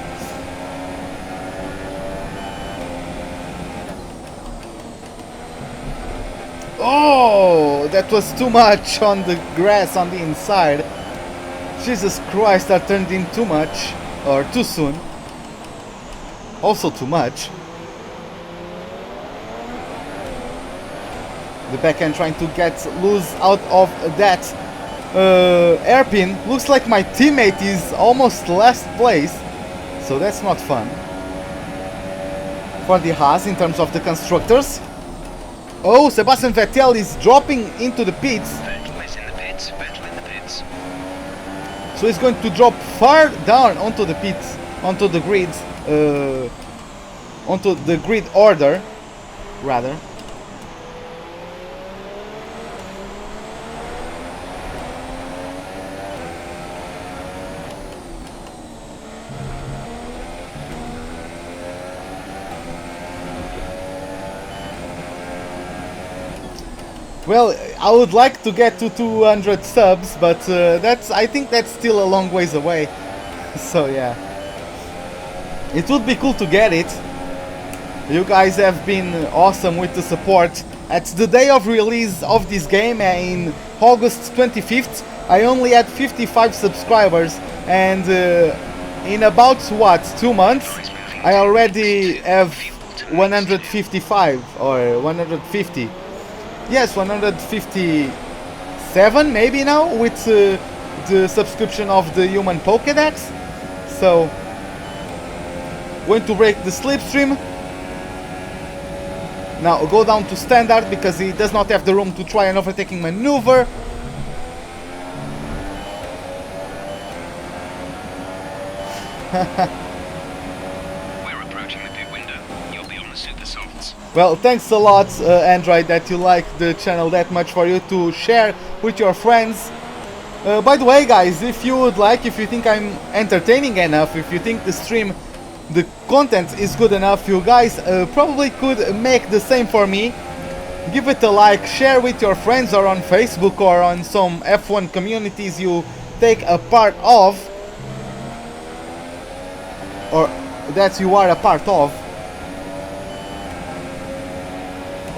Oh, that was too much on the grass on the inside. Jesus Christ, that turned in too much, or too soon. Also too much. the back end trying to get loose out of that hairpin. Looks like my teammate is almost last place, so that's not fun for the Haas in terms of the constructors. Oh, Sebastian Vettel is dropping into the pits. Vettel is in the pits. Vettel in the pits. So he's going to drop far down onto the pits, onto the grid, onto the grid order, rather. Well, I would like to get to 200 subs, but I think that's still a long ways away. So yeah, it would be cool to get it. You guys have been awesome with the support. At the day of release of this game in August 25th, I only had 55 subscribers, and in about what, 2 months, I already have 155 or 150. Yes, 157 maybe now with the subscription of the human Pokédex. So, going to break the slipstream. Now go down to standard because he does not have the room to try an overtaking maneuver. We're approaching the pit window. You'll be on the super softs. Well, thanks a lot, Android, that you like the channel that much for you to share with your friends. By the way, guys, if you would like, if you think I'm entertaining enough, if you think the stream, the content is good enough, you guys probably could make the same for me. Give it a like, share with your friends or on Facebook or on some F1 communities you take a part of, or that you are a part of.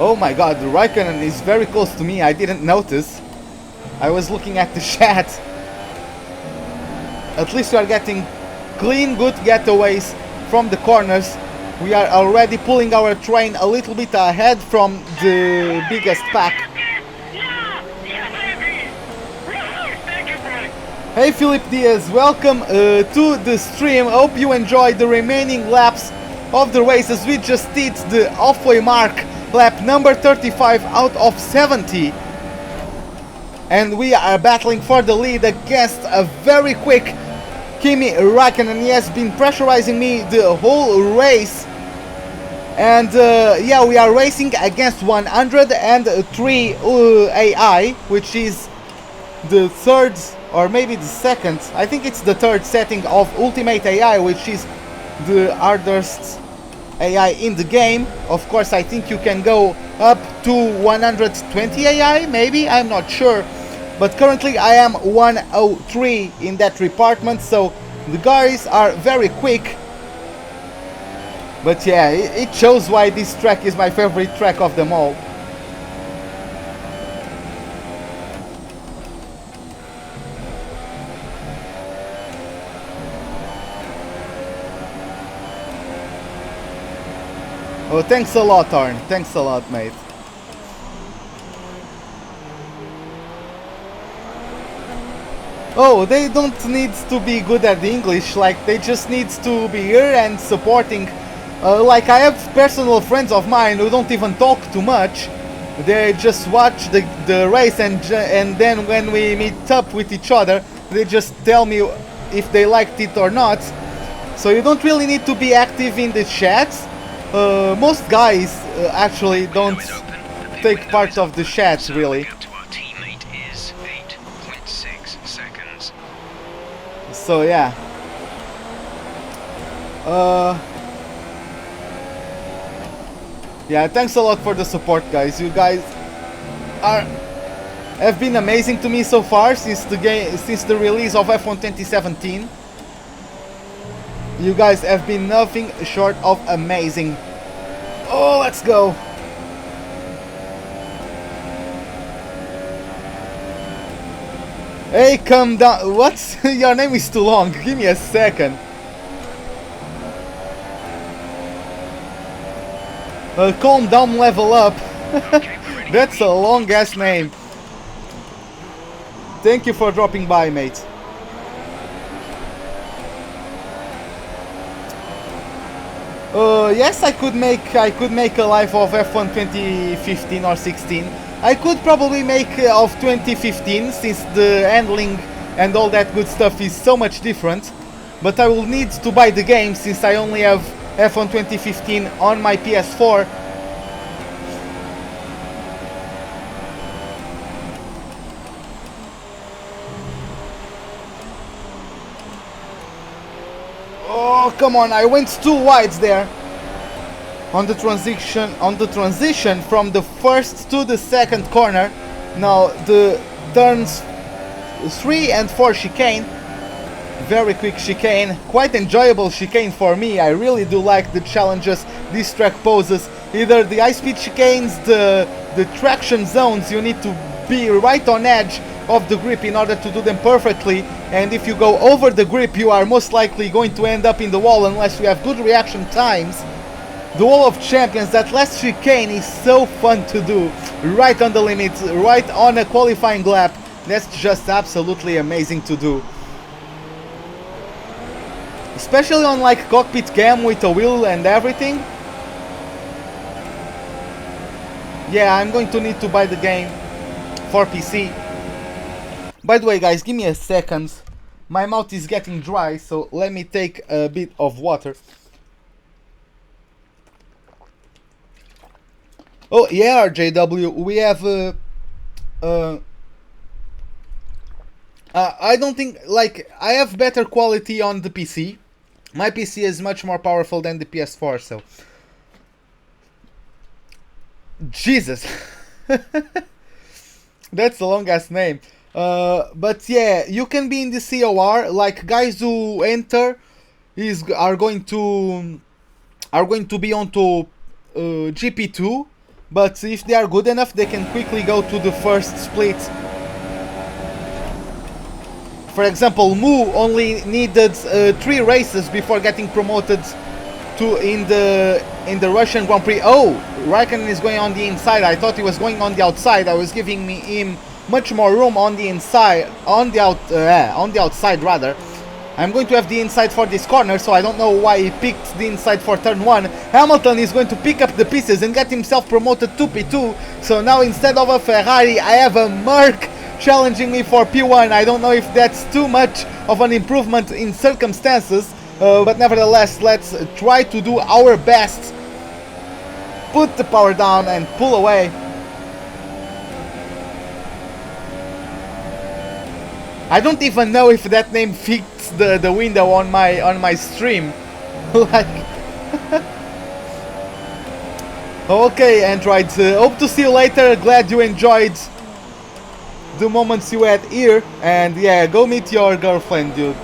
Oh my god, the Raikkonen is very close to me, I didn't notice. I was looking at the chat. At least we are getting clean, good getaways from the corners. We are already pulling our train a little bit ahead from the biggest pack. Hey Philip Diaz, welcome to the stream. Hope you enjoyed the remaining laps of the race as we just hit the halfway mark. Lap number 35 out of 70. And we are battling for the lead against a very quick Kimi Raikkonen. He has been pressurizing me the whole race. And yeah, we are racing against 103 AI, which is the third or maybe the second, I think it's the third setting of Ultimate AI, which is the hardest AI in the game. Of course, I think you can go up to 120 AI, maybe, I'm not sure. But currently I am 103 in that department, so the guys are very quick. But yeah, it shows why this track is my favorite track of them all. Oh, thanks a lot, Arn. Thanks a lot, mate. Oh, they don't need to be good at the English, like they just need to be here and supporting. Like I have personal friends of mine who don't even talk too much. They just watch the race and then when we meet up with each other, they just tell me if they liked it or not. So you don't really need to be active in the chats. Most guys actually don't take part of the chats, really. So yeah. Yeah, thanks a lot for the support, guys. You guys have been amazing to me so far since the release of F1 2017. You guys have been nothing short of amazing. Oh, let's go. Hey, come down. What? Your name is too long. Give me a second. Calm down, level up. That's a long ass name. Thank you for dropping by, mate. Yes, I could make a live of F1 2015 or 16. I could probably make of 2015 since the handling and all that good stuff is so much different. But I will need to buy the game since I only have F1 2015 on my PS4. Oh, come on, I went too wide there. On the transition from the first to the second corner. Now the turns 3 and 4 chicane. Very quick chicane, quite enjoyable chicane for me. I really do like the challenges this track poses. Either the high-speed chicanes, the traction zones, you need to be right on edge of the grip in order to do them perfectly, and if you go over the grip you are most likely going to end up in the wall unless you have good reaction times. The Wall of Champions, that last chicane is so fun to do, right on the limit, right on a qualifying lap. That's just absolutely amazing to do. Especially on like cockpit cam with a wheel and everything. Yeah, I'm going to need to buy the game for PC. By the way guys, give me a second. My mouth is getting dry, so let me take a bit of water. Oh yeah, RJW, we have I don't think, like, I have better quality on the PC. My PC is much more powerful than the PS4, so... Jesus! That's a long ass name. But yeah, you can be in the COR, like guys who enter are going to be onto GP2, but if they are good enough they can quickly go to the first split. For example, Mu only needed 3 races before getting promoted to in the Russian Grand Prix. Oh, Raikkonen is going on the inside. I thought he was going on the outside. I was giving him much more room on the inside, on the outside rather. I'm going to have the inside for this corner, so I don't know why he picked the inside for turn 1. Hamilton is going to pick up the pieces and get himself promoted to P2. So now instead of a Ferrari, I have a Merc challenging me for P1. I don't know if that's too much of an improvement in circumstances, but nevertheless, let's try to do our best. Put the power down and pull away. I don't even know if that name fits the window on my stream. Like okay, Android, hope to see you later. Glad you enjoyed the moments you had here, and yeah, go meet your girlfriend, dude.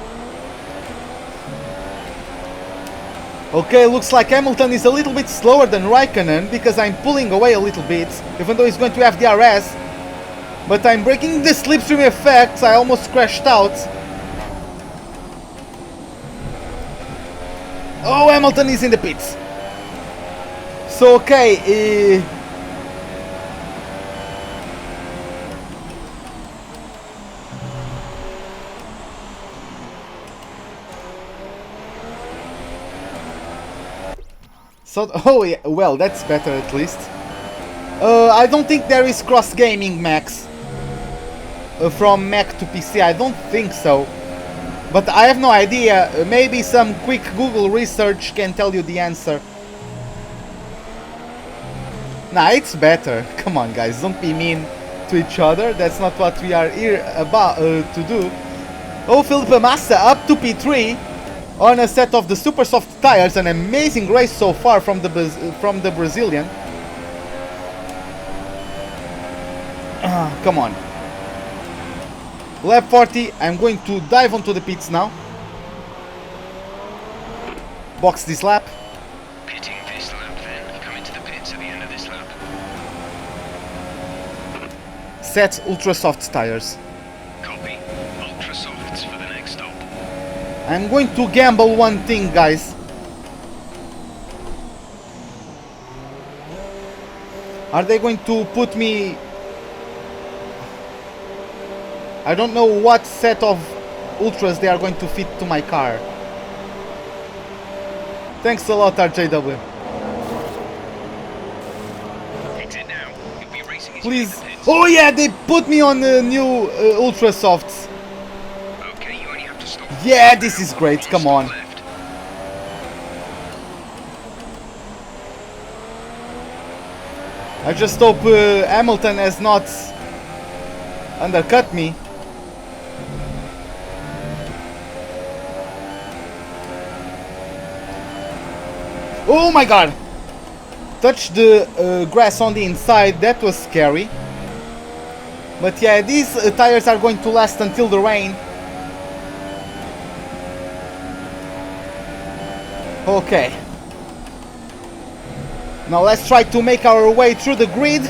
Okay, looks like Hamilton is a little bit slower than Raikkonen because I'm pulling away a little bit, even though he's going to have DRS. But I'm breaking the slipstream effect. I almost crashed out. Oh, Hamilton is in the pits. So okay, so, oh yeah, well, that's better at least. I don't think there is cross gaming, Max. From Mac to PC, I don't think so. But I have no idea. Maybe some quick Google research can tell you the answer. Nah, it's better. Come on, guys, don't be mean to each other. That's not what we are here about to do. Oh, Felipe Massa up to P3 on a set of the super soft tires. An amazing race so far from the Brazilian. Come on. Lap 40, I'm going to dive onto the pits now. Box this lap. Pitting this lap then, come into the pits at the end of this lap. Set ultra soft tires. Copy. Ultra softs for the next stop. I'm going to gamble one thing, guys. Are they going to put me... I don't know what set of ultras they are going to fit to my car. Thanks a lot, RJW. Exit now. You'll be racing his Please. pits. Oh yeah, they put me on the new ultra softs. Okay, you only have to stop. Yeah, this is great. Come on. Left. I just hope Hamilton has not undercut me. Oh my god! Touched the grass on the inside, that was scary. But yeah, these tires are going to last until the rain. Okay. Now let's try to make our way through the grid.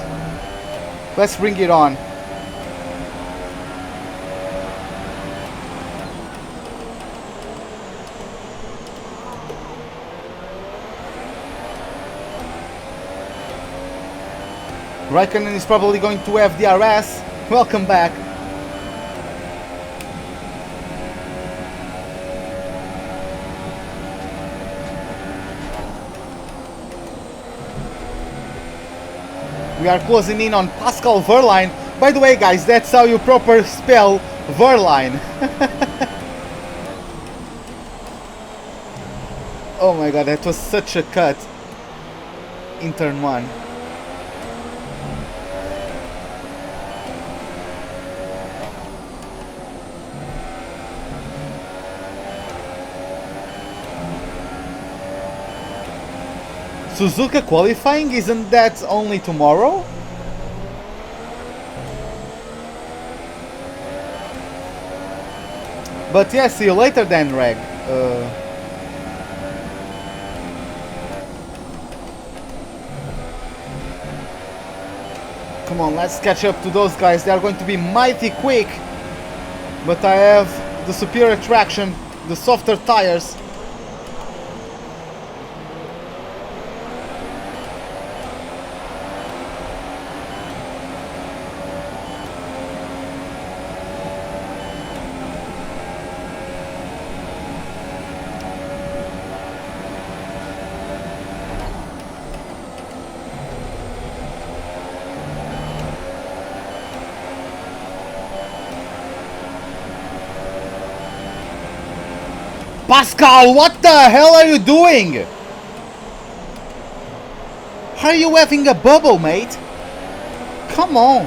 Let's bring it on. Raikkonen is probably going to have DRS. Welcome back. We are closing in on Pascal Wehrlein. By the way, guys, that's how you proper spell Wehrlein. Oh my god, that was such a cut in turn 1. Suzuka qualifying, isn't that only tomorrow? But yeah, see you later then, Reg. Come on, let's catch up to those guys. They are going to be mighty quick. But I have the superior traction, the softer tires. Pascal, what the hell are you doing? Are you having a bubble, mate? Come on.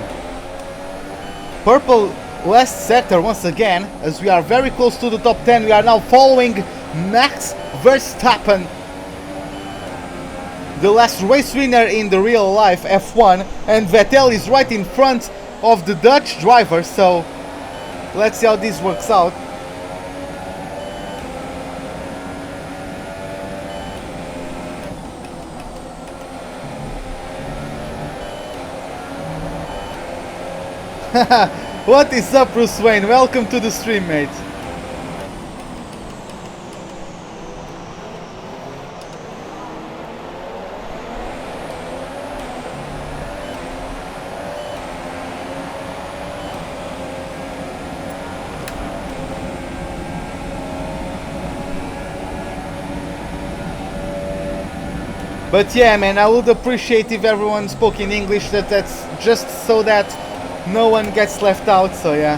Purple last sector once again, as we are very close to the top 10. We are now following Max Verstappen, the last race winner in the real life F1, and Vettel is right in front of the Dutch driver, so let's see how this works out. What is up, Bruce Wayne? Welcome to the stream, mate. But yeah, man, I would appreciate if everyone spoke in English. That's just so that no one gets left out, so yeah.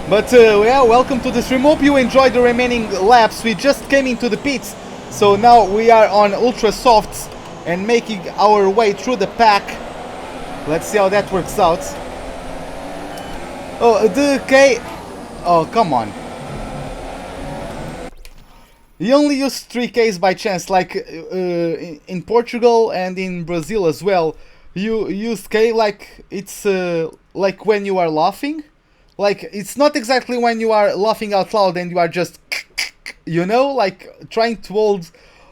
But yeah, welcome to the stream. Hope you enjoyed the remaining laps. We just came into the pits, so now we are on ultra softs and making our way through the pack. Let's see how that works out. Oh, the K. Oh, come on. You only use 3Ks by chance, like in Portugal and in Brazil as well. You use K like it's like when you are laughing. Like it's not exactly when you are laughing out loud and you are just, you know, like trying to hold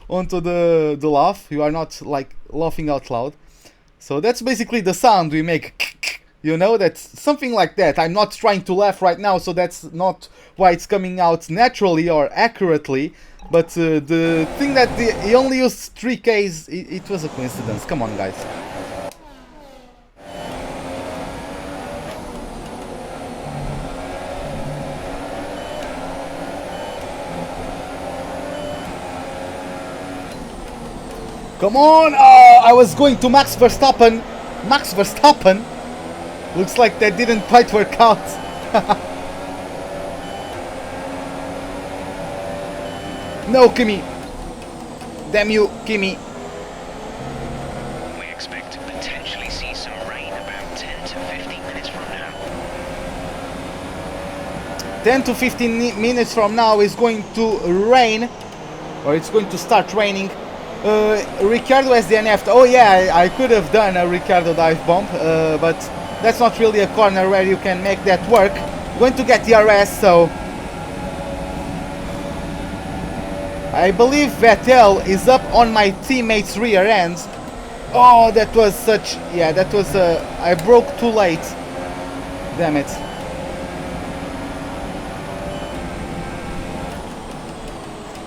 onto the laugh. You are not like laughing out loud. So that's basically the sound we make. You know, that's something like that. I'm not trying to laugh right now, so that's not why it's coming out naturally or accurately. But the thing that he only used 3Ks, it was a coincidence. Come on, guys. Come on! Oh, I was going to Max Verstappen. Max Verstappen? Looks like that didn't quite work out. No, Kimi. Damn you, Kimi. We expect to potentially see some rain about 10 to 15 minutes from now. 10 to 15 minutes from now is going to rain. Or it's going to start raining. Ricciardo has the NF. Oh yeah, I could have done a Ricciardo dive bomb, but that's not really a corner where you can make that work. I'm going to get the RS, so I believe Vettel is up on my teammate's rear end. Oh, that was such... yeah, that was... I broke too late. Damn it.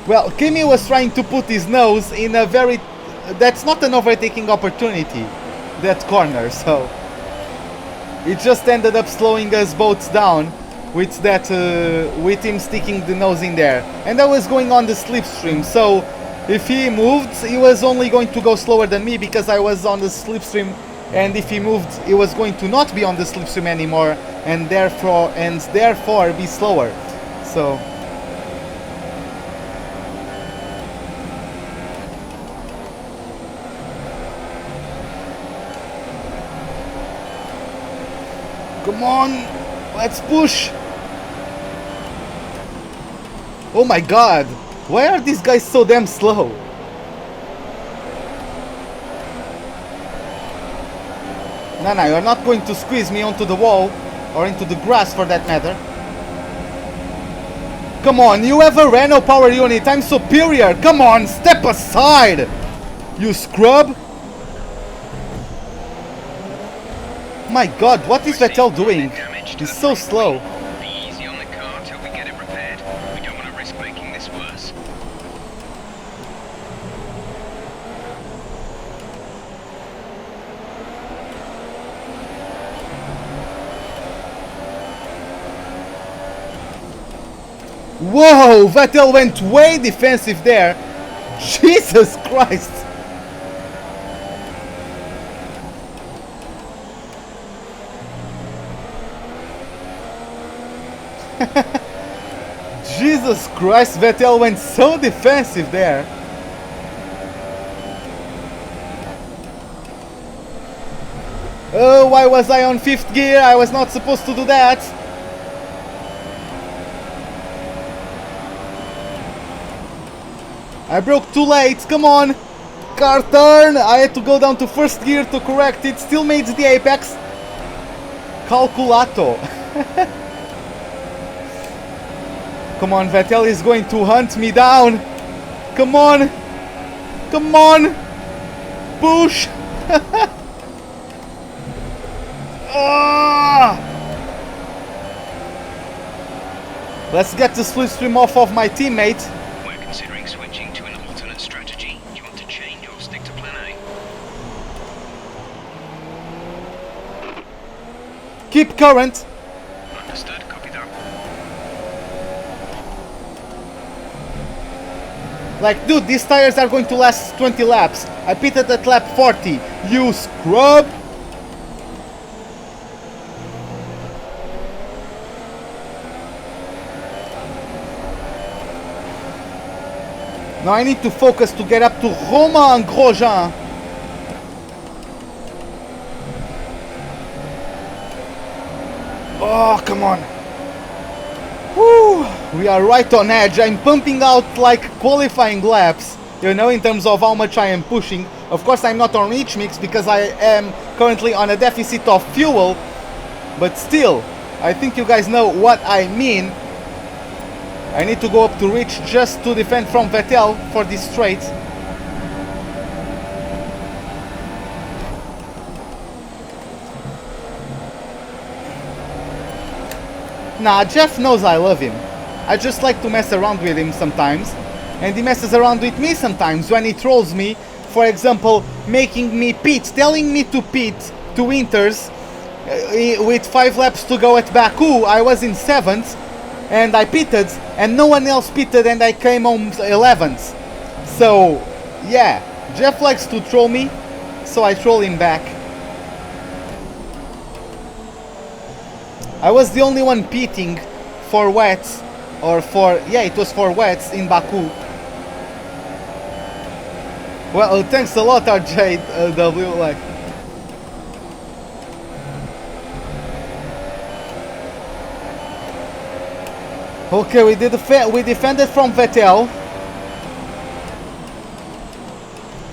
Well, Kimi was trying to put his nose in a very... that's not an overtaking opportunity, that corner, so... it just ended up slowing us both down with that... with him sticking the nose in there. And I was going on the slipstream, so if he moved, he was only going to go slower than me because I was on the slipstream, and if he moved, he was going to not be on the slipstream anymore, and therefore be slower. So... come on, let's push. Oh my god, why are these guys so damn slow? Nah, you're not going to squeeze me onto the wall, or into the grass for that matter. Come on, you have a Renault power unit, I'm superior. Come on, step aside, you scrub. My god, what is Vettel doing? He's so slow. Be easy on the car till we get it repaired. We don't want to risk making this worse. Whoa, Vettel went way defensive there. Jesus Christ. Jesus Christ, Vettel went so defensive there. Oh, why was I on 5th gear? I was not supposed to do that. I broke too late, come on. Car turn, I had to go down to 1st gear to correct it. Still made the apex. Calculato. Come on, Vettel is going to hunt me down. Come on. Come on. Push. Ah! Let's get the slipstream off of my teammate. We're considering switching to an alternate strategy. Do you want to change or stick to plan A? Keep current. Understood, copy that. Like, dude, these tires are going to last 20 laps. I pitted at lap 40. You scrub! Now I need to focus to get up to Romain Grosjean. Oh, come on. Whew. We are right on edge. I'm pumping out like qualifying laps, you know, in terms of how much I am pushing. Of course, I'm not on reach mix because I am currently on a deficit of fuel, but still, I think you guys know what I mean. I need to go up to reach just to defend from Vettel for this straight. Nah, Jeff knows I love him. I just like to mess around with him sometimes. And he messes around with me sometimes when he trolls me. For example, making me pit, telling me to pit to Winters with 5 laps to go at Baku. I was in 7th and I pitted and no one else pitted and I came home 11th. So, yeah, Jeff likes to troll me, so I troll him back. I was the only one pitting for wets, or for, yeah, it was for wets in Baku. Well, thanks a lot, RJ W. Like, okay, we defended from Vettel.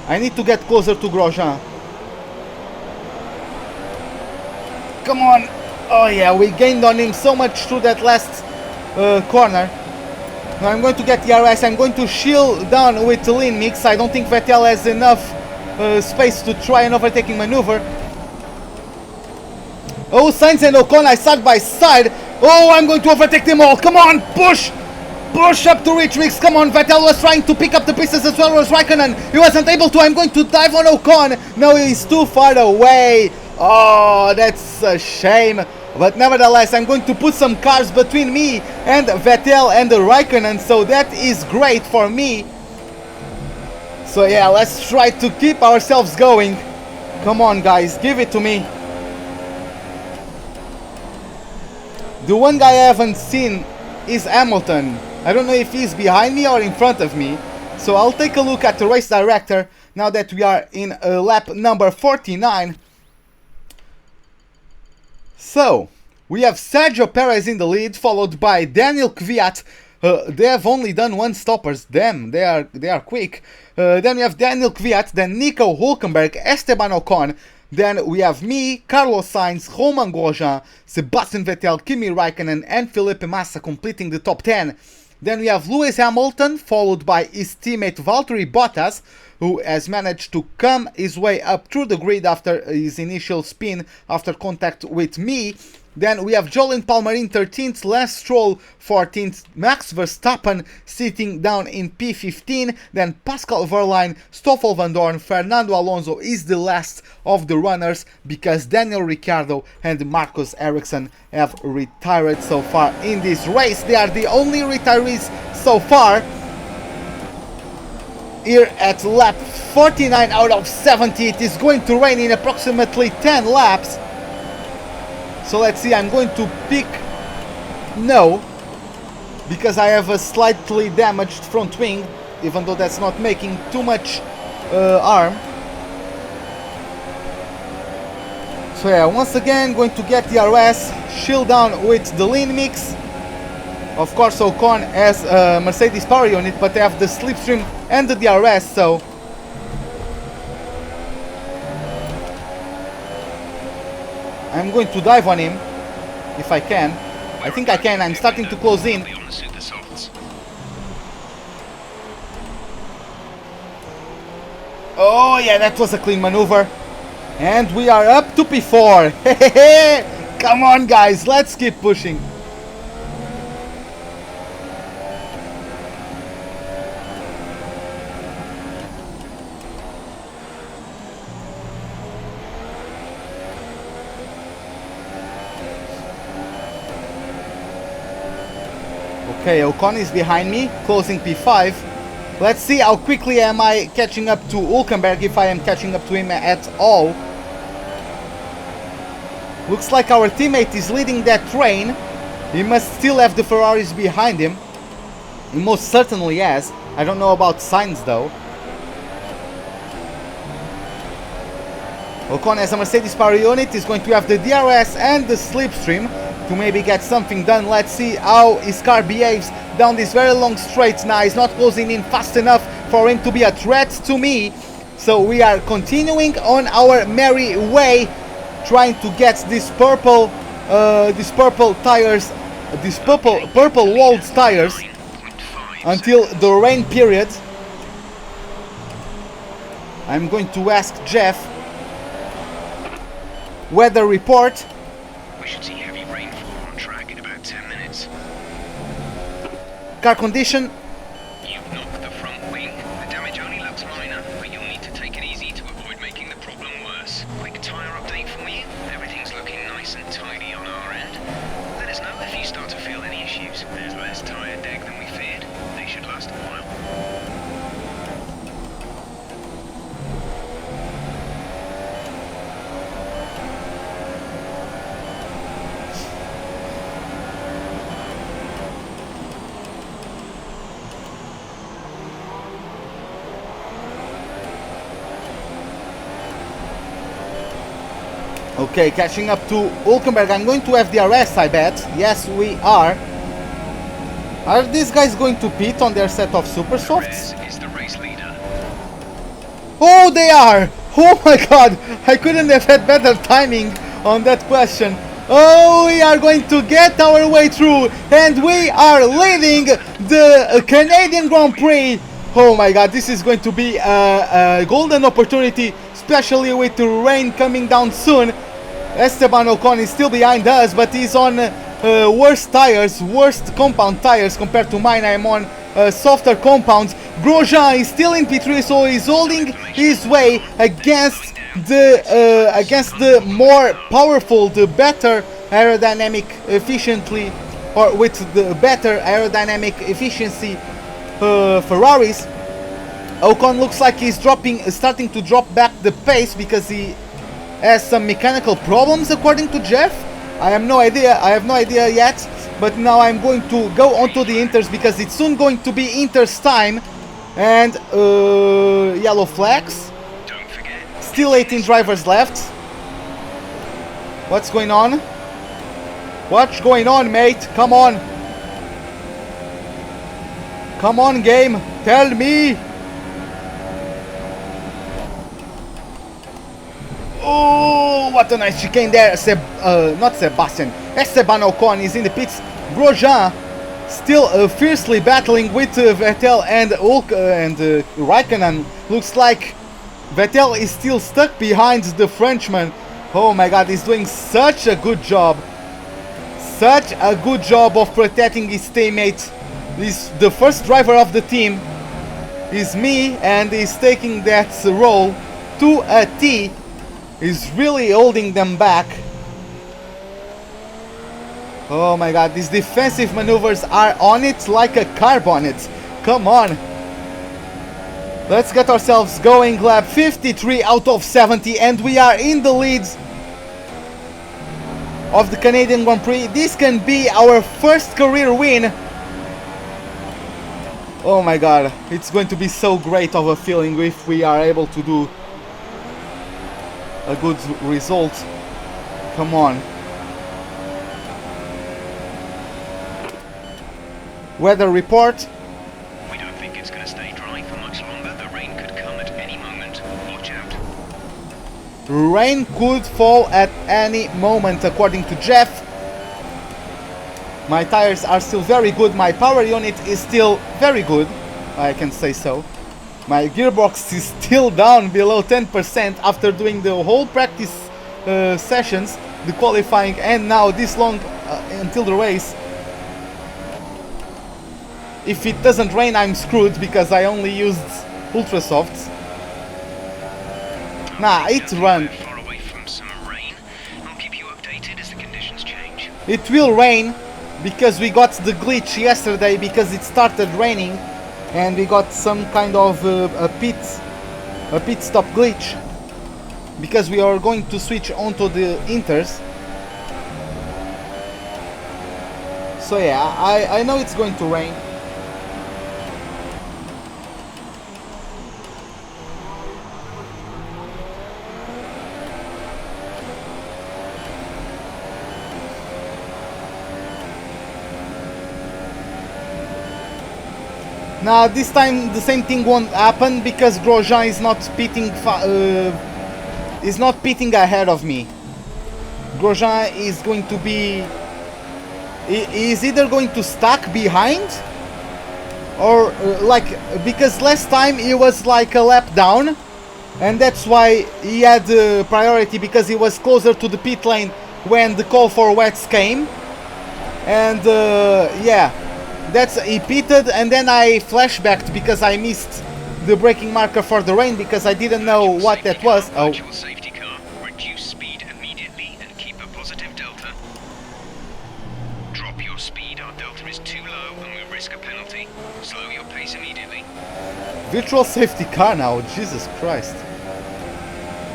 I need to get closer to Grosjean. Come on! Oh yeah, we gained on him so much through that last corner. Now I'm going to get DRS. I'm going to shield down with the lean mix. I don't think Vettel has enough space to try an overtaking maneuver. Oh, Sainz and Ocon are side by side. Oh, I'm going to overtake them all. Come on, push! Push up to reach mix. Come on, Vettel was trying to pick up the pieces as well as Raikkonen. He wasn't able to. I'm going to dive on Ocon. No, he's too far away. Oh, that's a shame. But nevertheless, I'm going to put some cars between me and Vettel and Raikkonen, so that is great for me. So yeah, let's try to keep ourselves going. Come on, guys, give it to me. The one guy I haven't seen is Hamilton. I don't know if he's behind me or in front of me. So I'll take a look at the race director now that we are in lap number 49. So, we have Sergio Perez in the lead, followed by Daniel Kvyat. They have only done 1 stoppers. Damn, they are quick. Then we have Daniel Kvyat, then Nico Hülkenberg, Esteban Ocon. Then we have me, Carlos Sainz, Romain Grosjean, Sebastian Vettel, Kimi Raikkonen and Felipe Massa completing the top 10. Then we have Lewis Hamilton, followed by his teammate Valtteri Bottas, who has managed to come his way up through the grid after his initial spin after contact with me. Then we have Jolyon Palmer in 13th, Lance Stroll 14th, Max Verstappen sitting down in P15, then Pascal Wehrlein, Stoffel Van Dorn, Fernando Alonso is the last of the runners because Daniel Ricciardo and Marcus Ericsson have retired so far in this race. They are the only retirees so far. Here at lap 49 out of 70, it is going to rain in approximately 10 laps. So let's see, I'm going to pick no, because I have a slightly damaged front wing, even though that's not making too much arm. So yeah, once again, going to get the RS, shield down with the lean mix. Of course, Ocon has a Mercedes power unit, but they have the slipstream and the DRS, so I'm going to dive on him if I can. I think I can. I'm starting to close in. Oh yeah, that was a clean maneuver. And we are up to P4. Come on guys, let's keep pushing. Okay, Ocon is behind me, closing P5. Let's see how quickly am I catching up to Hülkenberg, if I am catching up to him at all. Looks like our teammate is leading that train. He must still have the Ferraris behind him. He most certainly has. I don't know about Sainz though. Ocon has a Mercedes power unit, is going to have the DRS and the slipstream to maybe get something done. Let's see how his car behaves down this very long straight. Now he's not closing in fast enough for him to be a threat to me. So we are continuing on our merry way, trying to get these purple tires, these purple walled tires until the rain period. I'm going to ask Jeff. Weather report. We should see heavy rainfall on track in about 10 minutes. car condition. You've knocked the front wing. The damage only looks minor, but you'll need to take it easy to avoid making the problem worse. Quick tyre update for you. Everything's looking nice and tidy on our end. Let us know if you start to feel any issues. There's less tyre deg than we feared. They should last a while. Okay, catching up to Hulkenberg. I'm going to have DRS, I bet. Yes, we are. Are these guys going to pit on their set of super softs? Perez is the race leader. Oh, they are! Oh my god! I couldn't have had better timing on that question. Oh, we are going to get our way through, and we are leading the Canadian Grand Prix. Oh my god, this is going to be a golden opportunity, especially with the rain coming down soon. Esteban Ocon is still behind us, but he's on worse tires, worst compound tires compared to mine. I'm on softer compounds. Grosjean is still in P3, so he's holding his way against the more powerful, the better aerodynamic efficiently, or with the better aerodynamic efficiency Ferraris. Ocon looks like he's starting to drop back the pace because he has some mechanical problems, according to Jeff. I have no idea yet, but now I'm going to go onto the inters because it's soon going to be inters time. And yellow flags. Don't forget. Still 18 drivers left. What's going on? What's going on, mate? Come on. Come on, game. Tell me. Oh, what a nice chicane there. Not Sebastian. Esteban Ocon is in the pits. Grosjean still fiercely battling with Vettel and Raikkonen. Looks like Vettel is still stuck behind the Frenchman. Oh my god, he's doing such a good job. Such a good job of protecting his teammates. The first driver of the team is me, and he's taking that role to a T. He's really holding them back. Oh my god, these defensive maneuvers are on it like a car bonnet. Come on. Let's get ourselves going. Lap 53 out of 70, and we are in the leads of the Canadian Grand Prix. This can be our first career win. Oh my god, it's going to be so great of a feeling if we are able to do a good result. Come on. Weather report. We don't think it's going to stay dry for much longer. The rain could come at any moment. Watch out. Rain could fall at any moment, according to Jeff. My tires are still very good. My power unit is still very good, I can say so. My gearbox is still down below 10% after doing the whole practice sessions, the qualifying, and now this long until the race. If it doesn't rain, I'm screwed because I only used ultra softs. Nah, it ran. Far away from some rain. I'll keep you updated as the conditions change. It will rain because we got the glitch yesterday because it started raining, and we got some kind of a pit stop glitch because we are going to switch onto the inters. So yeah, I know it's going to rain. Now this time the same thing won't happen because Grosjean is not pitting ahead of me. Grosjean is going to be is either going to stack behind or because last time he was like a lap down, and that's why he had priority because he was closer to the pit lane when the call for wets came. And yeah, That's he pitted, and then I flashbacked because I missed the braking marker for the rain because I didn't know what that was. Oh. Virtual safety car. Reduce speed immediately and keep a positive delta. Drop your speed. Our delta is too low and we risk a penalty. Slow your pace immediately. Virtual safety car now, Jesus Christ.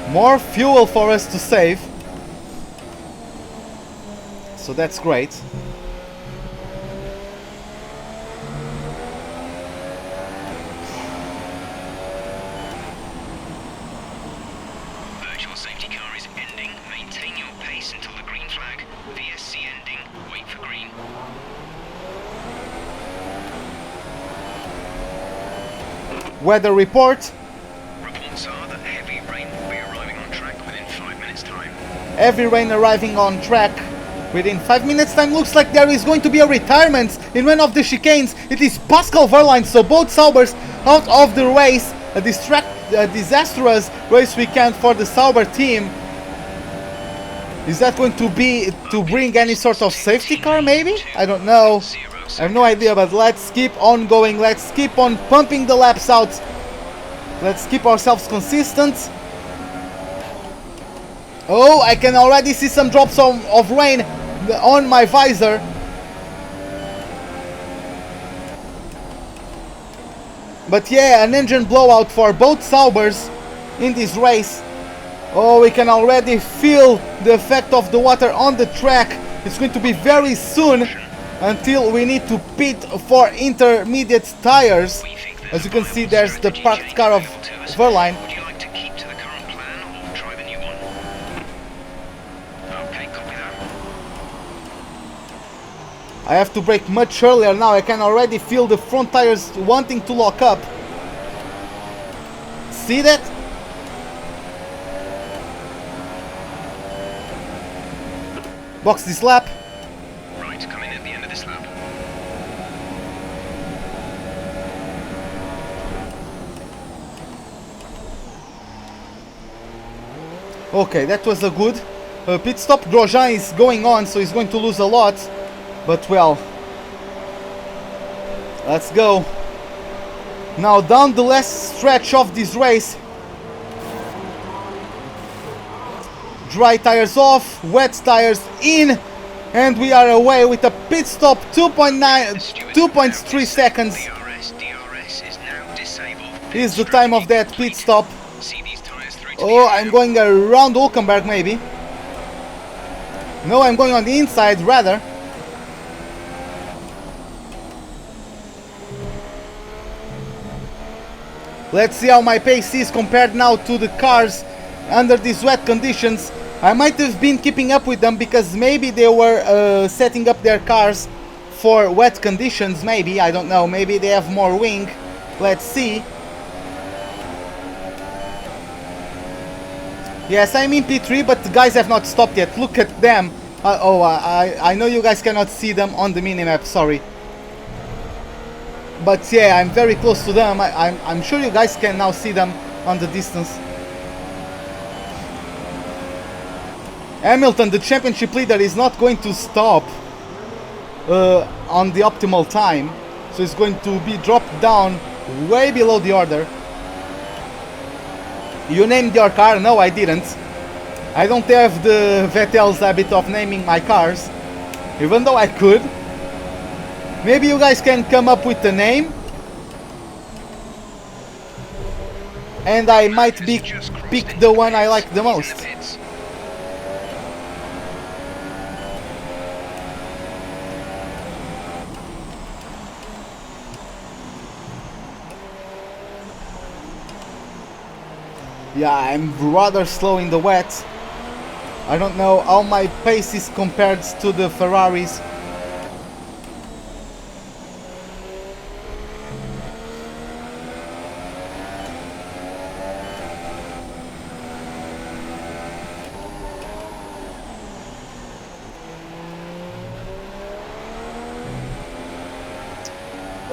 More fuel for us to save. So that's great. Virtual safety car is ending. Maintain your pace until the green flag. VSC ending. Wait for green. Weather report. Reports are that heavy rain will be arriving on track within 5 minutes' time. Heavy rain arriving on track within 5 minutes time. Looks like there is going to be a retirement in one of the chicanes. It is Pascal Wehrlein, so both Saubers out of the race. A disastrous race weekend for the Sauber team. Is that going to be to bring any sort of safety car maybe? I don't know. I have no idea, but let's keep on going. Let's keep on pumping the laps out. Let's keep ourselves consistent. Oh, I can already see some drops of rain on my visor. But yeah, an engine blowout for both Saubers in this race. Oh, we can already feel the effect of the water on the track. It's going to be very soon until we need to pit for intermediate tires. As you can see, there's the parked car of Wehrlein. Would you like to keep to the current plan or try the new one? Okay, copy that. I have to brake much earlier now. I can already feel the front tires wanting to lock up. See that? Box this lap. Right, come in at the end of this lap. Okay, that was a good pit stop. Grosjean is going on, so he's going to lose a lot. But well, let's go. Now down the last stretch of this race. Dry tires off, wet tires in, and we are away with a pit stop. 2.3 seconds DRS is now disabled. is the time of that pit stop. See these tires through to Oh, the I'm going around Hulkenberg maybe. No, I'm going on the inside rather. Let's see how my pace is compared now to the cars under these wet conditions. I might have been keeping up with them because maybe they were setting up their cars for wet conditions, maybe, I don't know, maybe they have more wing. Let's see. Yes, I'm in P3, but the guys have not stopped yet. Look at them. I know you guys cannot see them on the minimap, sorry. But yeah, I'm very close to them. I'm sure you guys can now see them on the distance. Hamilton, the championship leader, is not going to stop on the optimal time. So it's going to be dropped down way below the order. You named your car? No, I didn't. I don't have the Vettel's habit of naming my cars, even though I could. Maybe you guys can come up with a name, and I might pick the one I like the most. Yeah, I'm rather slow in the wet. I don't know how my pace is compared to the Ferraris.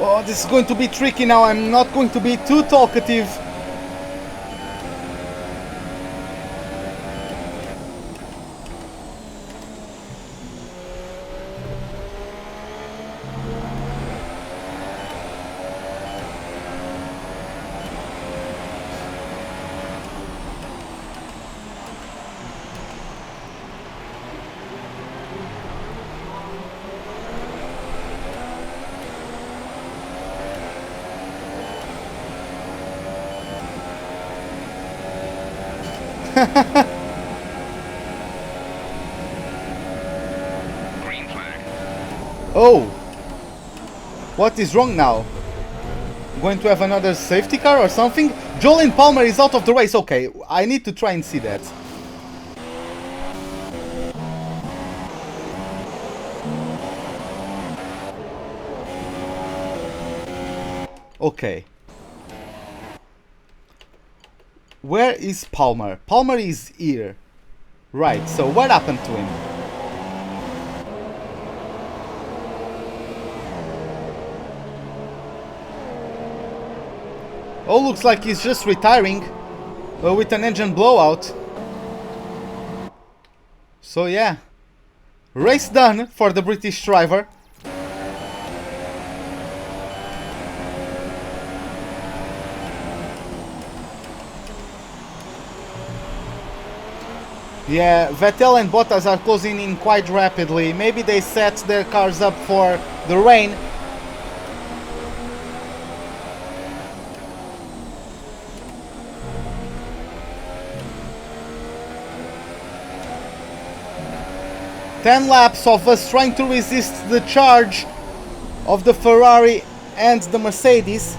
Oh, this is going to be tricky now. I'm not going to be too talkative. Green flag. Oh! What is wrong now? Going to have another safety car or something? Jolene Palmer is out of the race. Okay, I need to try and see that. Okay. Where is Palmer? Palmer is here. Right, so what happened to him? Oh, looks like he's just retiring with an engine blowout. So yeah, race done for the British driver. Yeah, Vettel and Bottas are closing in quite rapidly. Maybe they set their cars up for the rain. Ten laps of us trying to resist the charge of the Ferrari and the Mercedes.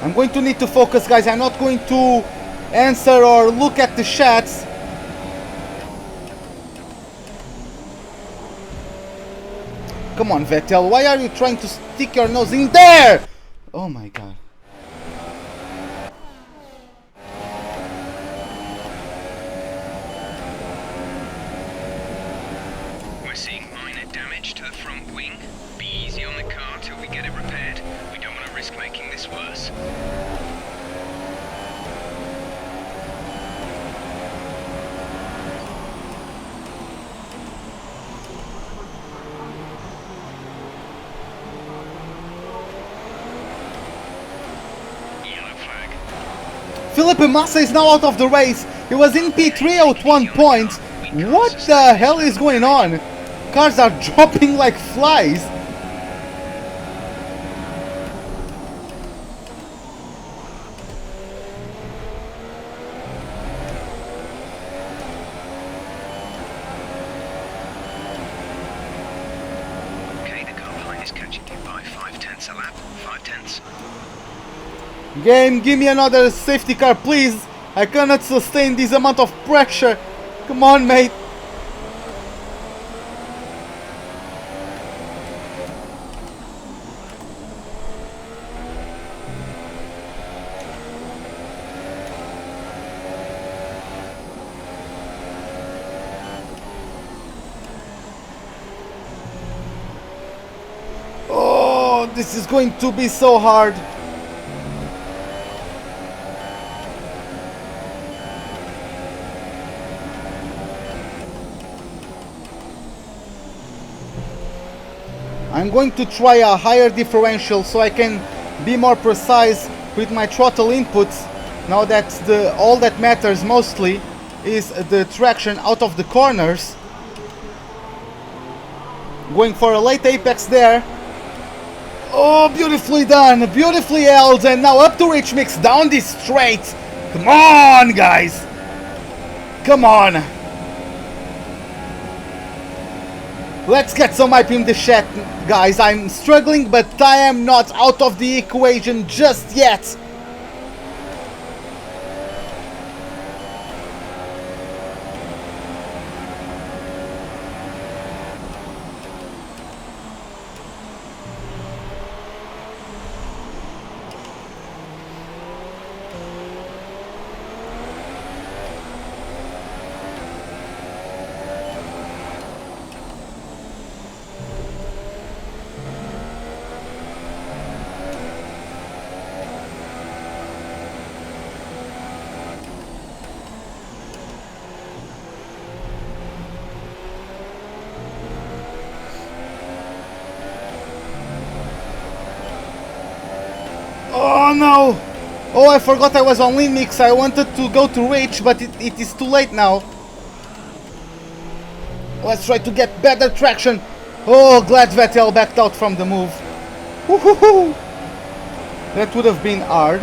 I'm going to need to focus, guys. I'm not going to answer or look at the chats. Come on, Vettel. Why are you trying to stick your nose in there? Oh my god. We're seeing minor damage to the front wing. Be easy on the car till we get it repaired. We don't want to risk making this worse. Yellow flag. Felipe Massa is now out of the race. He was in P3 at one point. What the hell is going on? Cars are dropping like flies. Okay, the car behind is catching you by 5/10 a lap. 5/10. Game, give me another safety car, please. I cannot sustain this amount of pressure. Come on, mate. Oh, this is going to be so hard. I'm going to try a higher differential so I can be more precise with my throttle inputs. Now that all that matters mostly is the traction out of the corners. Going for a late apex there. Oh, beautifully done, beautifully held, and now up to Rich Mix down this straight. Come on, guys. Come on. Let's get some hype in the chat, guys. I'm struggling, but I am not out of the equation just yet. Oh no! Oh, I forgot I was on lean mix. I wanted to go to Rich, but it is too late now. Let's try to get better traction. Oh, glad Vettel backed out from the move. Woohoo! That would have been hard.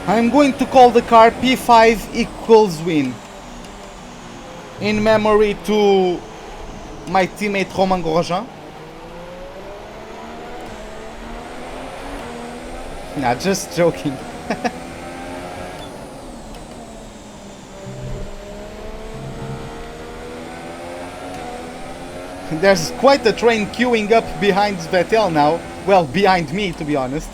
I'm going to call the car P5 equals win, in memory to my teammate Romain Grosjean. Nah, just joking. There's quite a train queuing up behind Vettel now. Well, behind me, to be honest.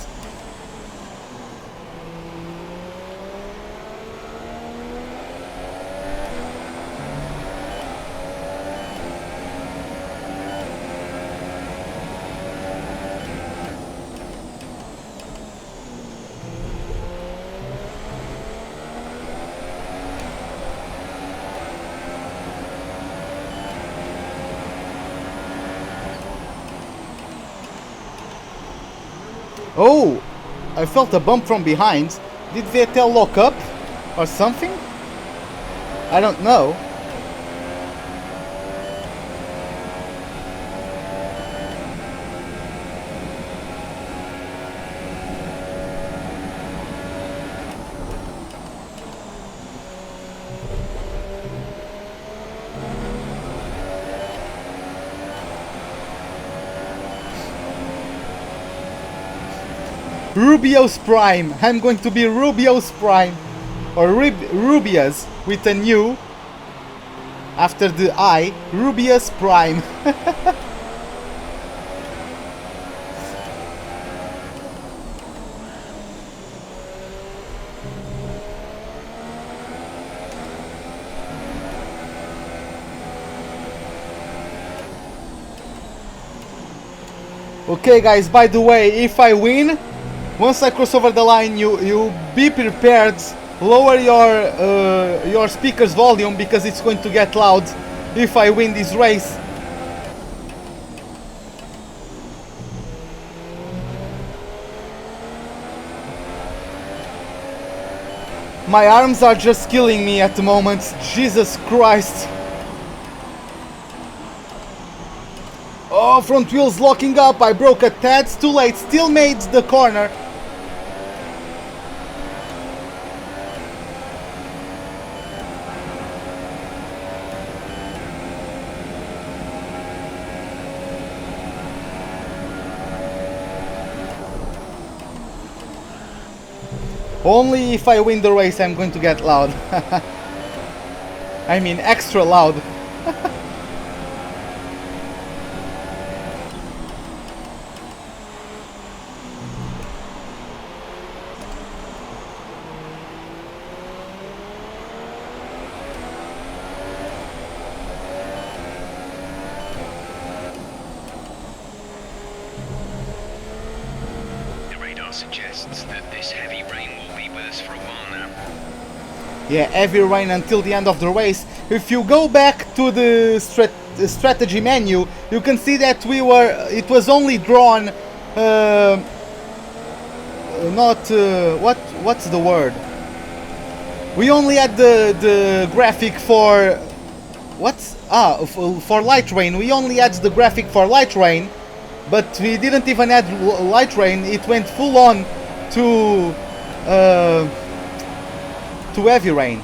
Oh, I felt a bump from behind. Did Vettel lock up or something? I don't know. Rubio's Prime. I'm going to be Rubio's Prime. Or Rubia's with a new after the I. Rubia's Prime. Okay guys, by the way, if I win, once I cross over the line, you be prepared. Lower your speaker's volume because it's going to get loud if I win this race. My arms are just killing me at the moment. Jesus Christ. Oh, front wheels locking up. I broke a tad. Too late. Still made the corner. Only if I win the race I'm going to get loud. I mean extra loud. Suggests that this heavy rain will be with us for a while now. Yeah, heavy rain until the end of the race. If you go back to the strategy menu, you can see that it was only drawn what's the word? We only had the graphic for for light rain. We only had the graphic for light rain. But we didn't even add light rain. It went full on to heavy rain.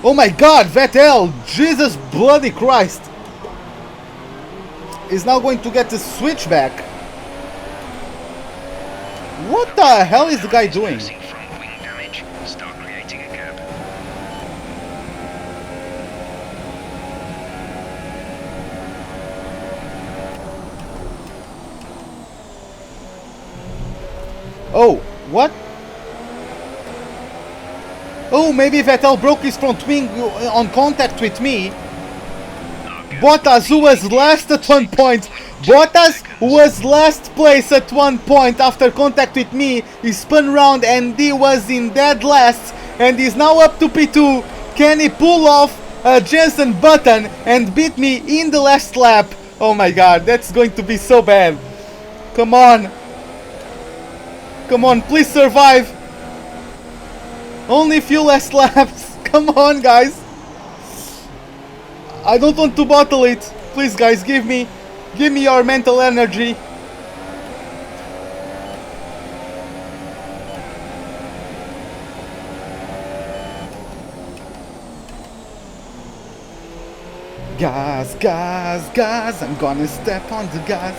Oh my God, Vettel! Jesus bloody Christ! Is now going to get the switchback. What the hell is the guy doing? Front wing damage. Start creating a curb. Oh, what? Oh, maybe Vettel broke his front wing on contact with me. Bottas, who was last at one point. Bottas was last place at one point after contact with me. He spun round and he was in dead last and is now up to P2. Can he pull off a Jensen Button and beat me in the last lap? Oh my god, that's going to be so bad. Come on. Come on, please survive. Only few last laps. Come on, guys. I don't want to bottle it. Please, guys, give me your mental energy. Gas, gas, gas. I'm gonna step on the gas.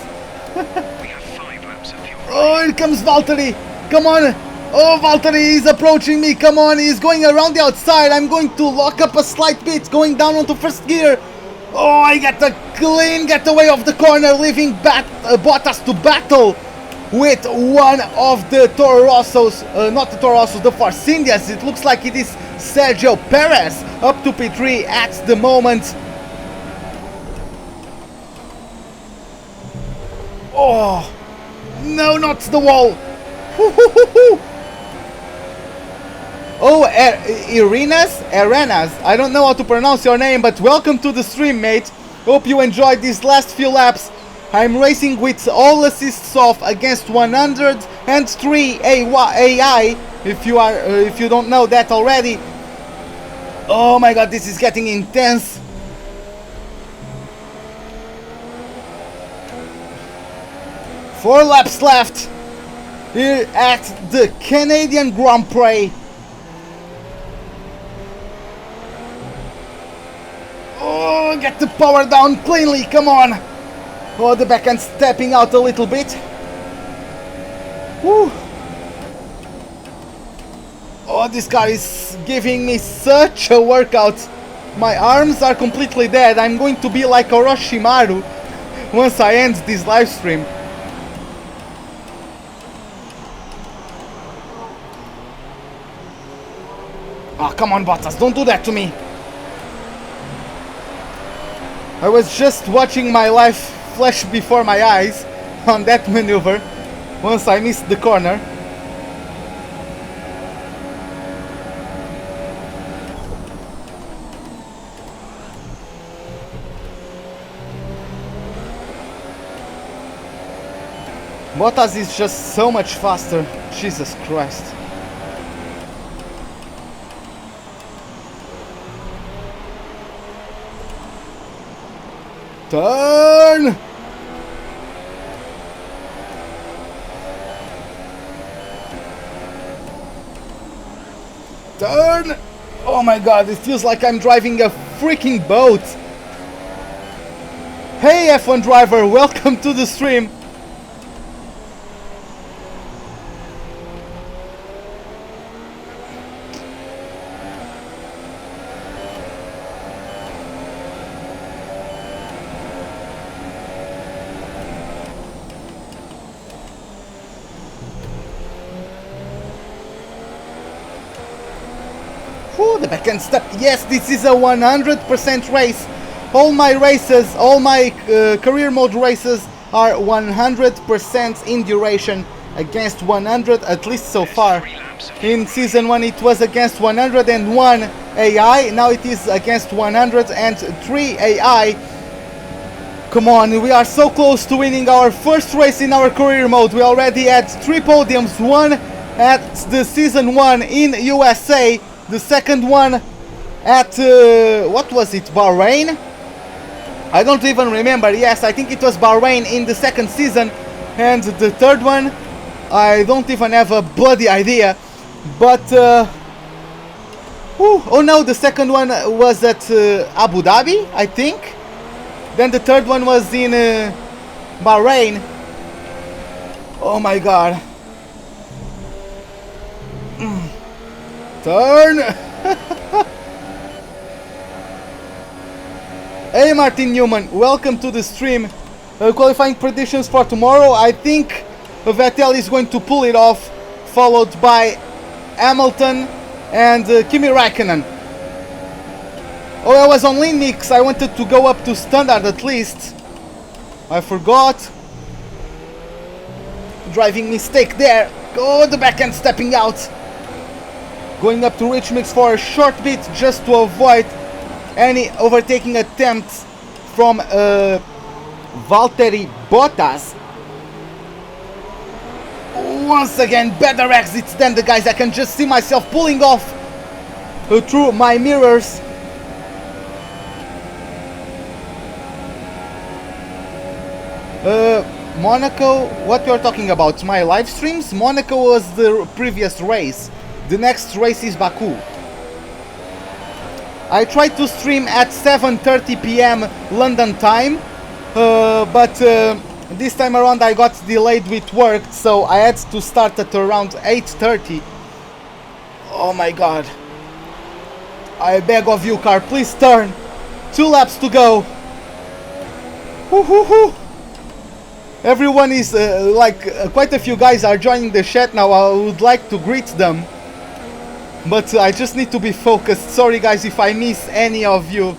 We have 5 laps of fuel. Oh, here comes Valtteri. Come on. Oh, Valtteri is approaching me. Come on, he's going around the outside. I'm going to lock up a slight bit, going down onto first gear. Oh, I get a clean getaway of the corner, leaving Bottas to battle with one of the Toro Rossos, not the Toro Rossos, the Force Indias. It looks like it is Sergio Perez up to P3 at the moment. Oh, no, not the wall. Oh, Arenas, I don't know how to pronounce your name, but welcome to the stream, mate. Hope you enjoyed these last few laps. I'm racing with all assists off against 103 AI, if you don't know that already. Oh my god, this is getting intense. Four laps left here at the Canadian Grand Prix. Oh, get the power down cleanly, come on. Oh, the backhand stepping out a little bit. Woo. Oh, this car is giving me such a workout. My arms are completely dead. I'm going to be like Orochimaru once I end this live stream. Oh, come on, Bottas, don't do that to me. I was just watching my life flash before my eyes on that maneuver once I missed the corner. Bottas is just so much faster. Jesus Christ. Turn! Turn! Oh my god, it feels like I'm driving a freaking boat. Hey F1 driver, welcome to the stream. The backhand step. Yes, this is a 100% race. All my races, all my career mode races are 100% in duration against 100, at least so far. In season 1 it was against 101 AI, now it is against 103 AI. Come on, we are so close to winning our first race in our career mode. We already had 3 podiums, one at the season 1 in USA, the second one at, what was it, Bahrain? I don't even remember. Yes, I think it was Bahrain in the second season. And the third one, I don't even have a bloody idea. But, oh no, the second one was at Abu Dhabi, I think. Then the third one was in Bahrain. Oh my god. Turn! Hey Martin Newman, welcome to the stream. Qualifying predictions for tomorrow. I think Vettel is going to pull it off, followed by Hamilton and Kimi Räikkönen. Oh, I was on lean mix. I wanted to go up to standard at least. I forgot. driving mistake there. Go the backhand stepping out. Going up to Rich Mix for a short bit just to avoid any overtaking attempts from Valtteri Bottas. Once again, better exits than the guys. I can just see myself pulling off through my mirrors. Monaco, what you're talking about? My live streams? Monaco was the previous race. The next race is Baku. I tried to stream at 7:30 p.m. London time, but this time around I got delayed with work, so I had to start at around 8:30. Oh my god. I beg of you, car, please turn. 2 laps to go. Woo-hoo-hoo. Everyone is quite a few guys are joining the chat now. I would like to greet them, but I just need to be focused. Sorry guys if I miss any of you.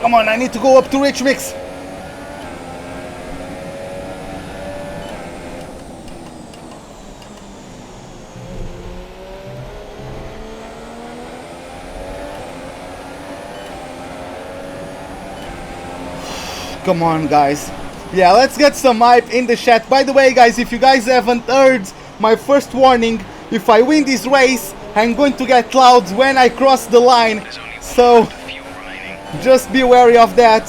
Come on, I need to go up to Rich Mix. Come on guys. Yeah, let's get some hype in the chat. By the way guys, if you guys haven't heard my first warning, if I win this race I'm going to get loud when I cross the line, so just be wary of that.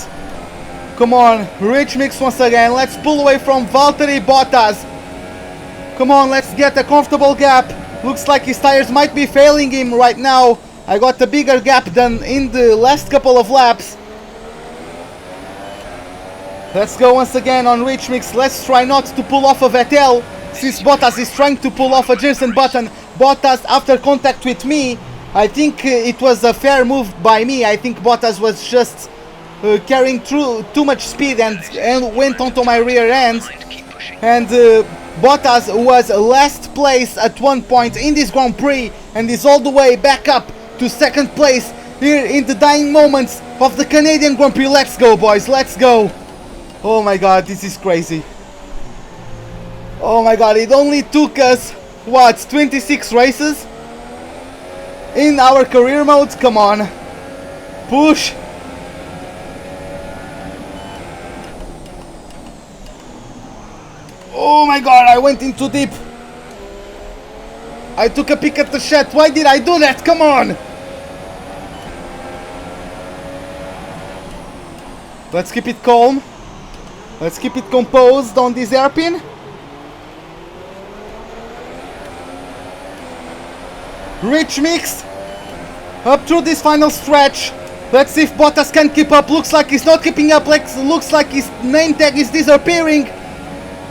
Come on, Rich Mix once again. Let's pull away from Valtteri Bottas. Come on, let's get a comfortable gap. Looks like his tires might be failing him right now. I got a bigger gap than in the last couple of laps. Let's go once again on Rich Mix. Let's try not to pull off a Vettel, since Bottas is trying to pull off a Jensen Button. Bottas, after contact with me, I think it was a fair move by me. I think Bottas was just carrying through too much speed and went onto my rear end. And Bottas was last place at one point in this Grand Prix and is all the way back up to second place here in the dying moments of the Canadian Grand Prix. Let's go boys, let's go. Oh my god, this is crazy. Oh my god, it only took us, what, 26 races? In our career mode? Come on. Push. Oh my god, I went in too deep. I took a peek at the chat. Why did I do that? Come on. Let's keep it calm. Let's keep it composed on this hairpin. Rich Mix up through this final stretch. Let's see if Bottas can keep up. Looks like he's not keeping up. Looks like his name tag is disappearing.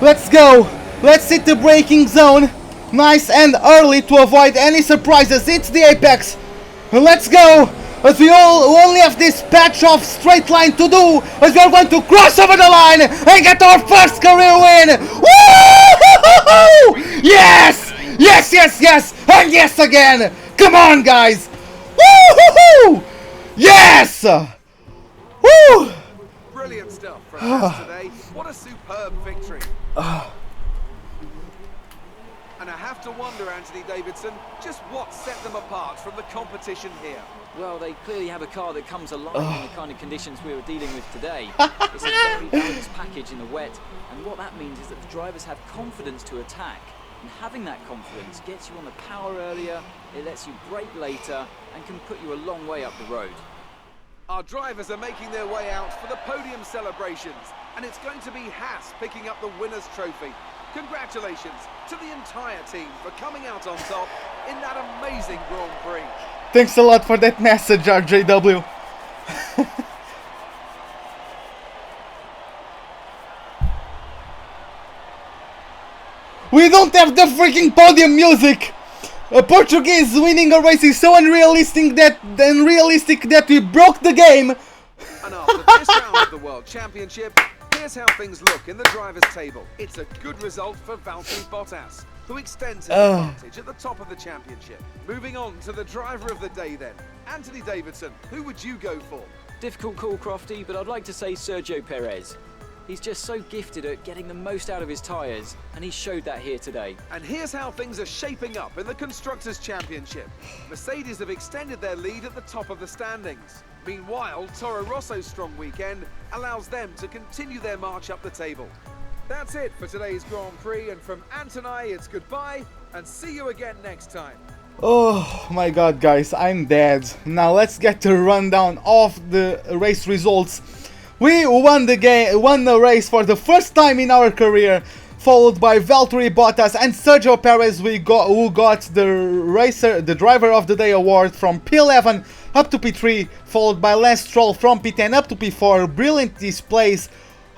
Let's go. Let's hit the braking zone nice and early to avoid any surprises. It's the apex. Let's go. As we only have this patch of straight line to do, as we are going to cross over the line and get our first career win. Woo! Yes! Yes, yes, yes! And yes again! Come on, guys! Woo! Yes! Woo! Brilliant stuff from Haas today. What a superb victory. And I have to wonder, Anthony Davidson, just what set them apart from the competition here. Well, they clearly have a car that comes alive in the kind of conditions we were dealing with today. It's a very balanced package in the wet, and what that means is that the drivers have confidence to attack. And having that confidence gets you on the power earlier, it lets you brake later, and can put you a long way up the road. Our drivers are making their way out for the podium celebrations, and it's going to be Haas picking up the winner's trophy. Congratulations to the entire team for coming out on top in that amazing Grand Prix. Thanks a lot for that message, RJW. We don't have the freaking podium music! A Portuguese winning a race is so unrealistic that we broke the game! And after this round of the World Championship, here's how things look in the drivers' table. It's a good result for Valtteri Bottas. who extends his advantage at the top of the championship. Moving on to the driver of the day then. Anthony Davidson, who would you go for? Difficult call, Crofty, but I'd like to say Sergio Perez. He's just so gifted at getting the most out of his tyres, and he showed that here today. And here's how things are shaping up in the Constructors' Championship. Mercedes have extended their lead at the top of the standings. Meanwhile, Toro Rosso's strong weekend allows them to continue their march up the table. That's it for today's Grand Prix, and from Ant and I, it's goodbye, and see you again next time. Oh my god, guys, I'm dead. Now let's get the rundown of the race results. We won the race for the first time in our career, followed by Valtteri Bottas and Sergio Perez, who got the driver of the day award from P11 up to P3, followed by Lance Stroll from P10 up to P4. Brilliant displays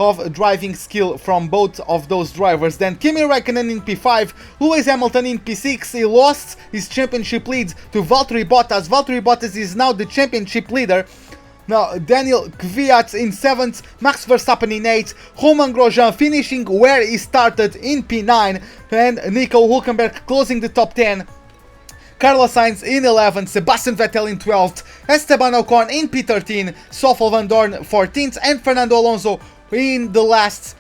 of driving skill from both of those drivers. Then Kimi Räikkönen in P5, Lewis Hamilton in P6. He lost his championship lead to Valtteri Bottas. Valtteri Bottas is now the championship leader. Now Daniel Kvyat in 7th, Max Verstappen in 8th, Romain Grosjean finishing where he started in P9, and Nico Hülkenberg closing the top 10. Carlos Sainz in 11th, Sebastian Vettel in 12th, Esteban Ocon in P13, Stoffel van Dorn 14th, and Fernando Alonso in the last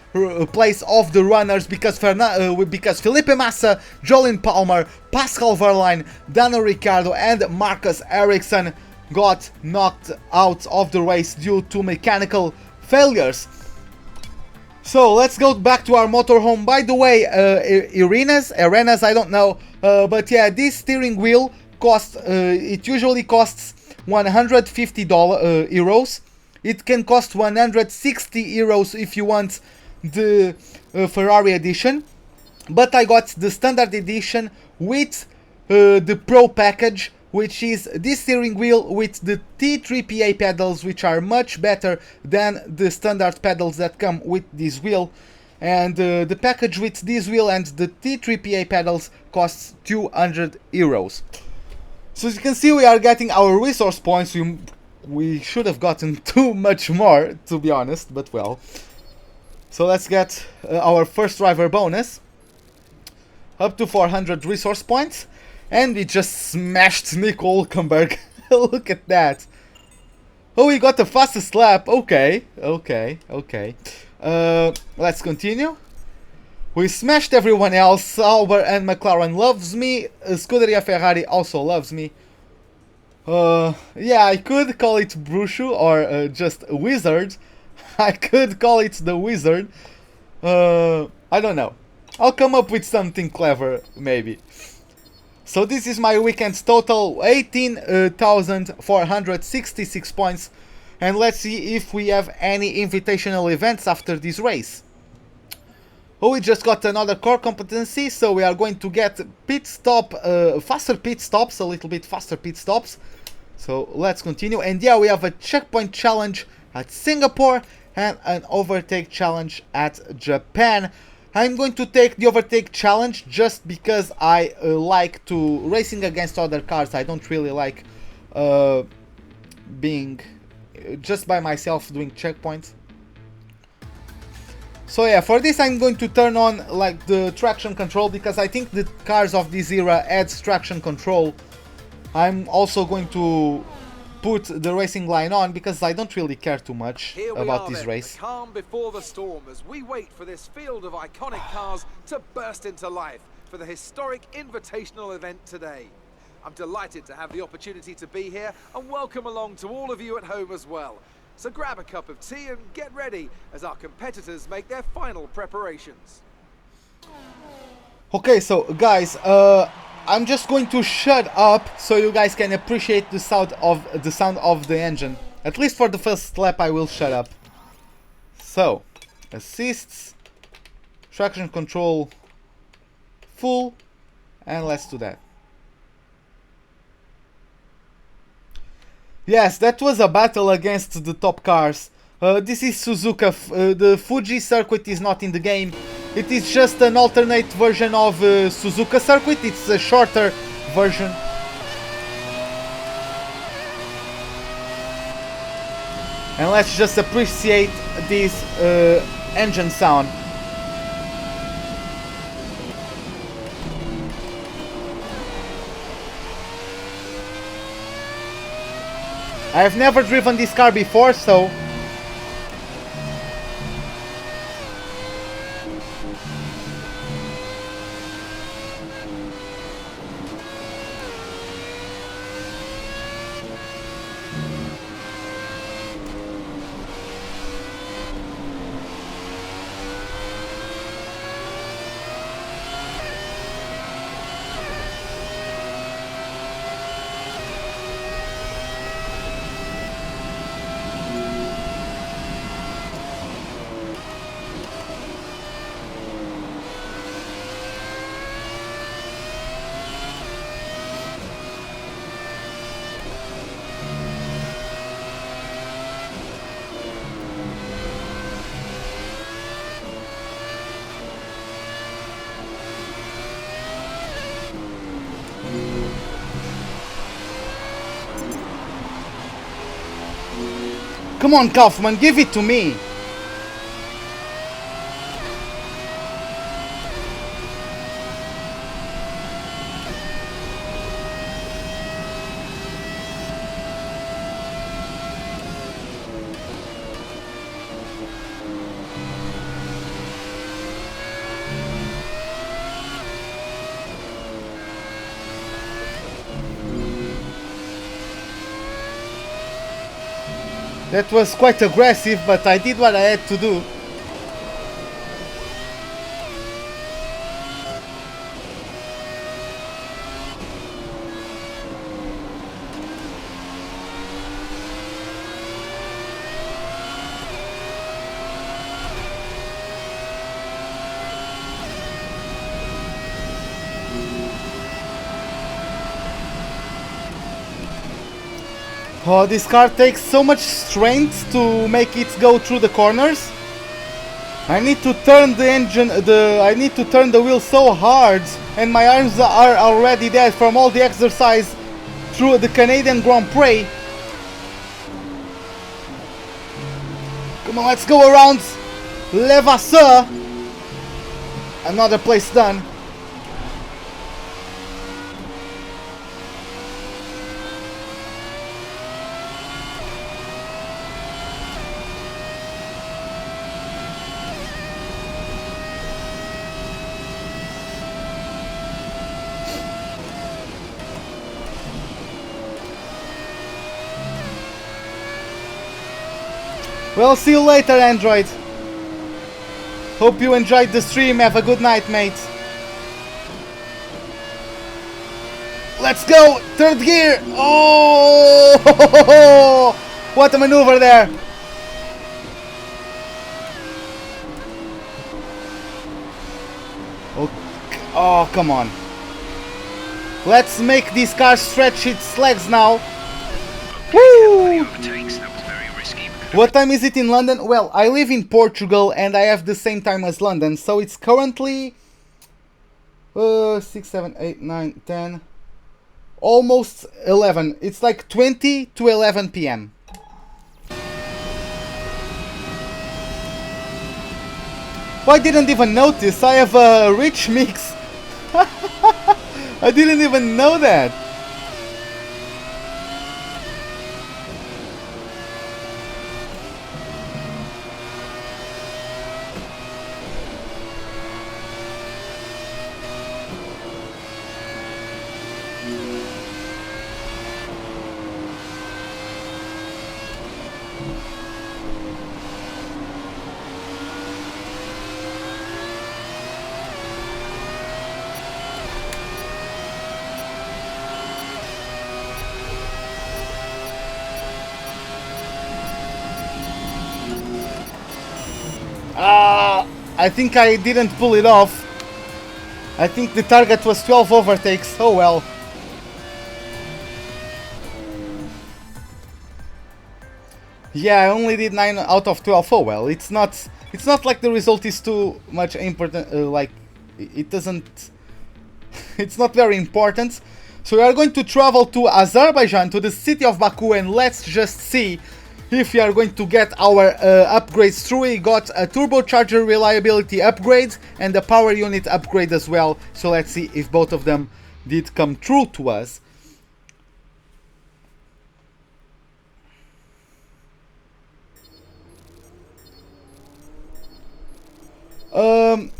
place of the runners because Felipe Massa, Jolyon Palmer, Pascal Wehrlein, Daniel Ricciardo and Marcus Ericsson got knocked out of the race due to mechanical failures. So let's go back to our motorhome. By the way, Arenas, I don't know, but yeah, this steering wheel it usually costs 150 euros. It can cost 160 euros if you want the Ferrari edition, but I got the standard edition with the Pro package, which is this steering wheel with the T3PA pedals, which are much better than the standard pedals that come with this wheel. And the package with this wheel and the T3PA pedals costs 200 euros. So as you can see, we are getting our resource points. We should have gotten too much more, to be honest, but well. So let's get our first driver bonus. Up to 400 resource points. And we just smashed Nico Hülkenberg. Look at that. Oh, we got the fastest lap. Okay. Let's continue. We smashed everyone else. Sauber and McLaren loves me. Scuderia Ferrari also loves me. Yeah, I could call it Brushu or just Wizard. I could call it the Wizard. I don't know. I'll come up with something clever, maybe. So this is my weekend's total, 18,466 points. And let's see if we have any invitational events after this race. Oh, we just got another core competency, so we are going to get faster pit stops, a little bit faster pit stops. So let's continue. And yeah, we have a checkpoint challenge at Singapore and an overtake challenge at Japan. I'm going to take the overtake challenge just because I like to racing against other cars. I don't really like being just by myself doing checkpoints. So yeah, for this I'm going to turn on like the traction control because I think the cars of this era adds traction control. I'm also going to put the racing line on because I don't really care too much about this race. The calm before the storm as we wait for this field of iconic cars to burst into life for the historic invitational event today. I'm delighted to have the opportunity to be here and welcome along to all of you at home as well. So grab a cup of tea and get ready as our competitors make their final preparations. Okay, so guys, I'm just going to shut up so you guys can appreciate the sound of the engine. At least for the first lap I will shut up. So, assists, traction control full, and let's do that. Yes, that was a battle against the top cars. This is Suzuka. The Fuji circuit is not in the game. It is just an alternate version of Suzuka circuit. It's a shorter version. And let's just appreciate this engine sound. I have never driven this car before, so... Come on, Kaufman, give it to me! That was quite aggressive, but I did what I had to do. Oh, this car takes so much strength to make it go through the corners. I need to turn the engine, I need to turn the wheel so hard, and my arms are already dead from all the exercise through the Canadian Grand Prix. Come on, let's go around Levasseur. Another place done. Well, see you later, Android. Hope you enjoyed the stream. Have a good night, mate. Let's go! Third gear! Oh! What a maneuver there! Okay. Oh, come on. Let's make this car stretch its legs now. Woo! What time is it in London? Well, I live in Portugal and I have the same time as London, so it's currently 6, 7, 8, 9, 10, almost 11. It's like 20 to 11 p.m. Well, I didn't even notice. I have a rich mix. I didn't even know that. I think I didn't pull it off. I think the target was 12 overtakes. Oh well. Yeah, I only did 9 out of 12. Oh well. It's not like the result is too much important. Like it doesn't. It's not very important. So we are going to travel to Azerbaijan, to the city of Baku, and let's just see if we are going to get our upgrades through. We got a turbocharger reliability upgrade and a power unit upgrade as well. So let's see if both of them did come true to us.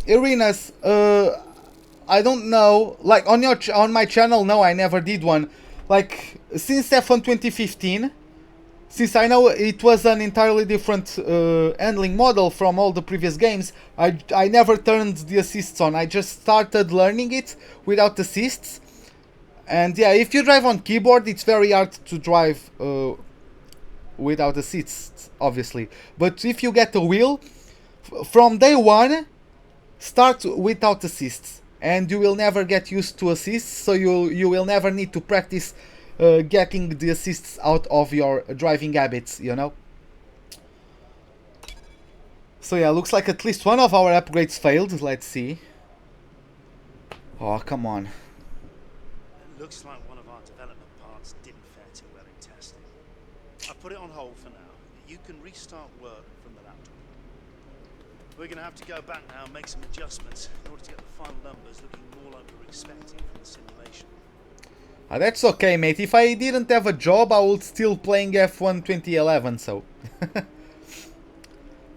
arenas, I don't know. Like on my channel, no, I never did one. Like since F1 2015, since I know it was an entirely different handling model from all the previous games, I never turned the assists on. I just started learning it without assists. And yeah, if you drive on keyboard, it's very hard to drive without assists, obviously. But if you get a wheel, from day one, start without assists, and you will never get used to assists. So you will never need to practice getting the assists out of your driving habits, you know. So yeah, looks like at least one of our upgrades failed. Let's see. Oh, come on. It looks like one of our development parts didn't fare too well in testing. I put it on hold for now. You can restart work from the laptop. We're going to have to go back now and make some adjustments in order to get the final numbers looking more like we were expecting from the simulation. That's okay, mate. If I didn't have a job, I would still playing F1 2011, so...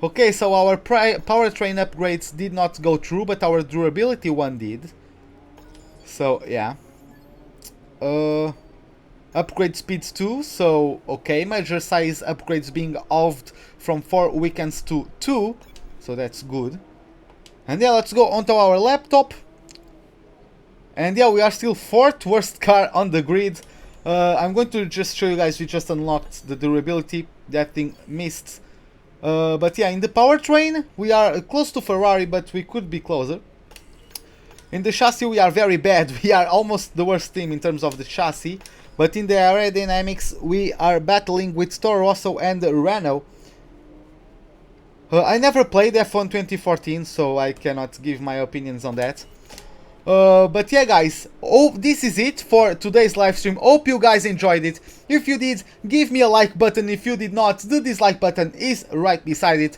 Okay, so our powertrain upgrades did not go through, but our durability one did. So, yeah. Upgrade speeds too, so, okay, major size upgrades being halved from 4 weekends to 2, so that's good. And yeah, let's go onto our laptop. And yeah, we are still 4th worst car on the grid. I'm going to just show you guys, we just unlocked the durability. That thing missed. But yeah, in the powertrain, we are close to Ferrari, but we could be closer. In the chassis, we are very bad. We are almost the worst team in terms of the chassis. But in the aerodynamics, we are battling with Toro Rosso and Renault. I never played F1 2014, so I cannot give my opinions on that. But yeah, guys, this is it for today's live stream. Hope you guys enjoyed it. If you did, give me a like button. If you did not, the dislike button is right beside it.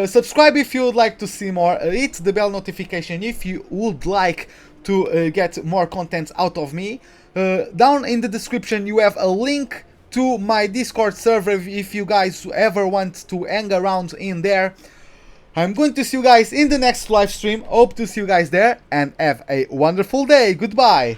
Subscribe if you would like to see more. Hit the bell notification if you would like to get more content out of me. Down in the description you have a link to my Discord server if you guys ever want to hang around in there. I'm going to see you guys in the next live stream. Hope to see you guys there and have a wonderful day. Goodbye.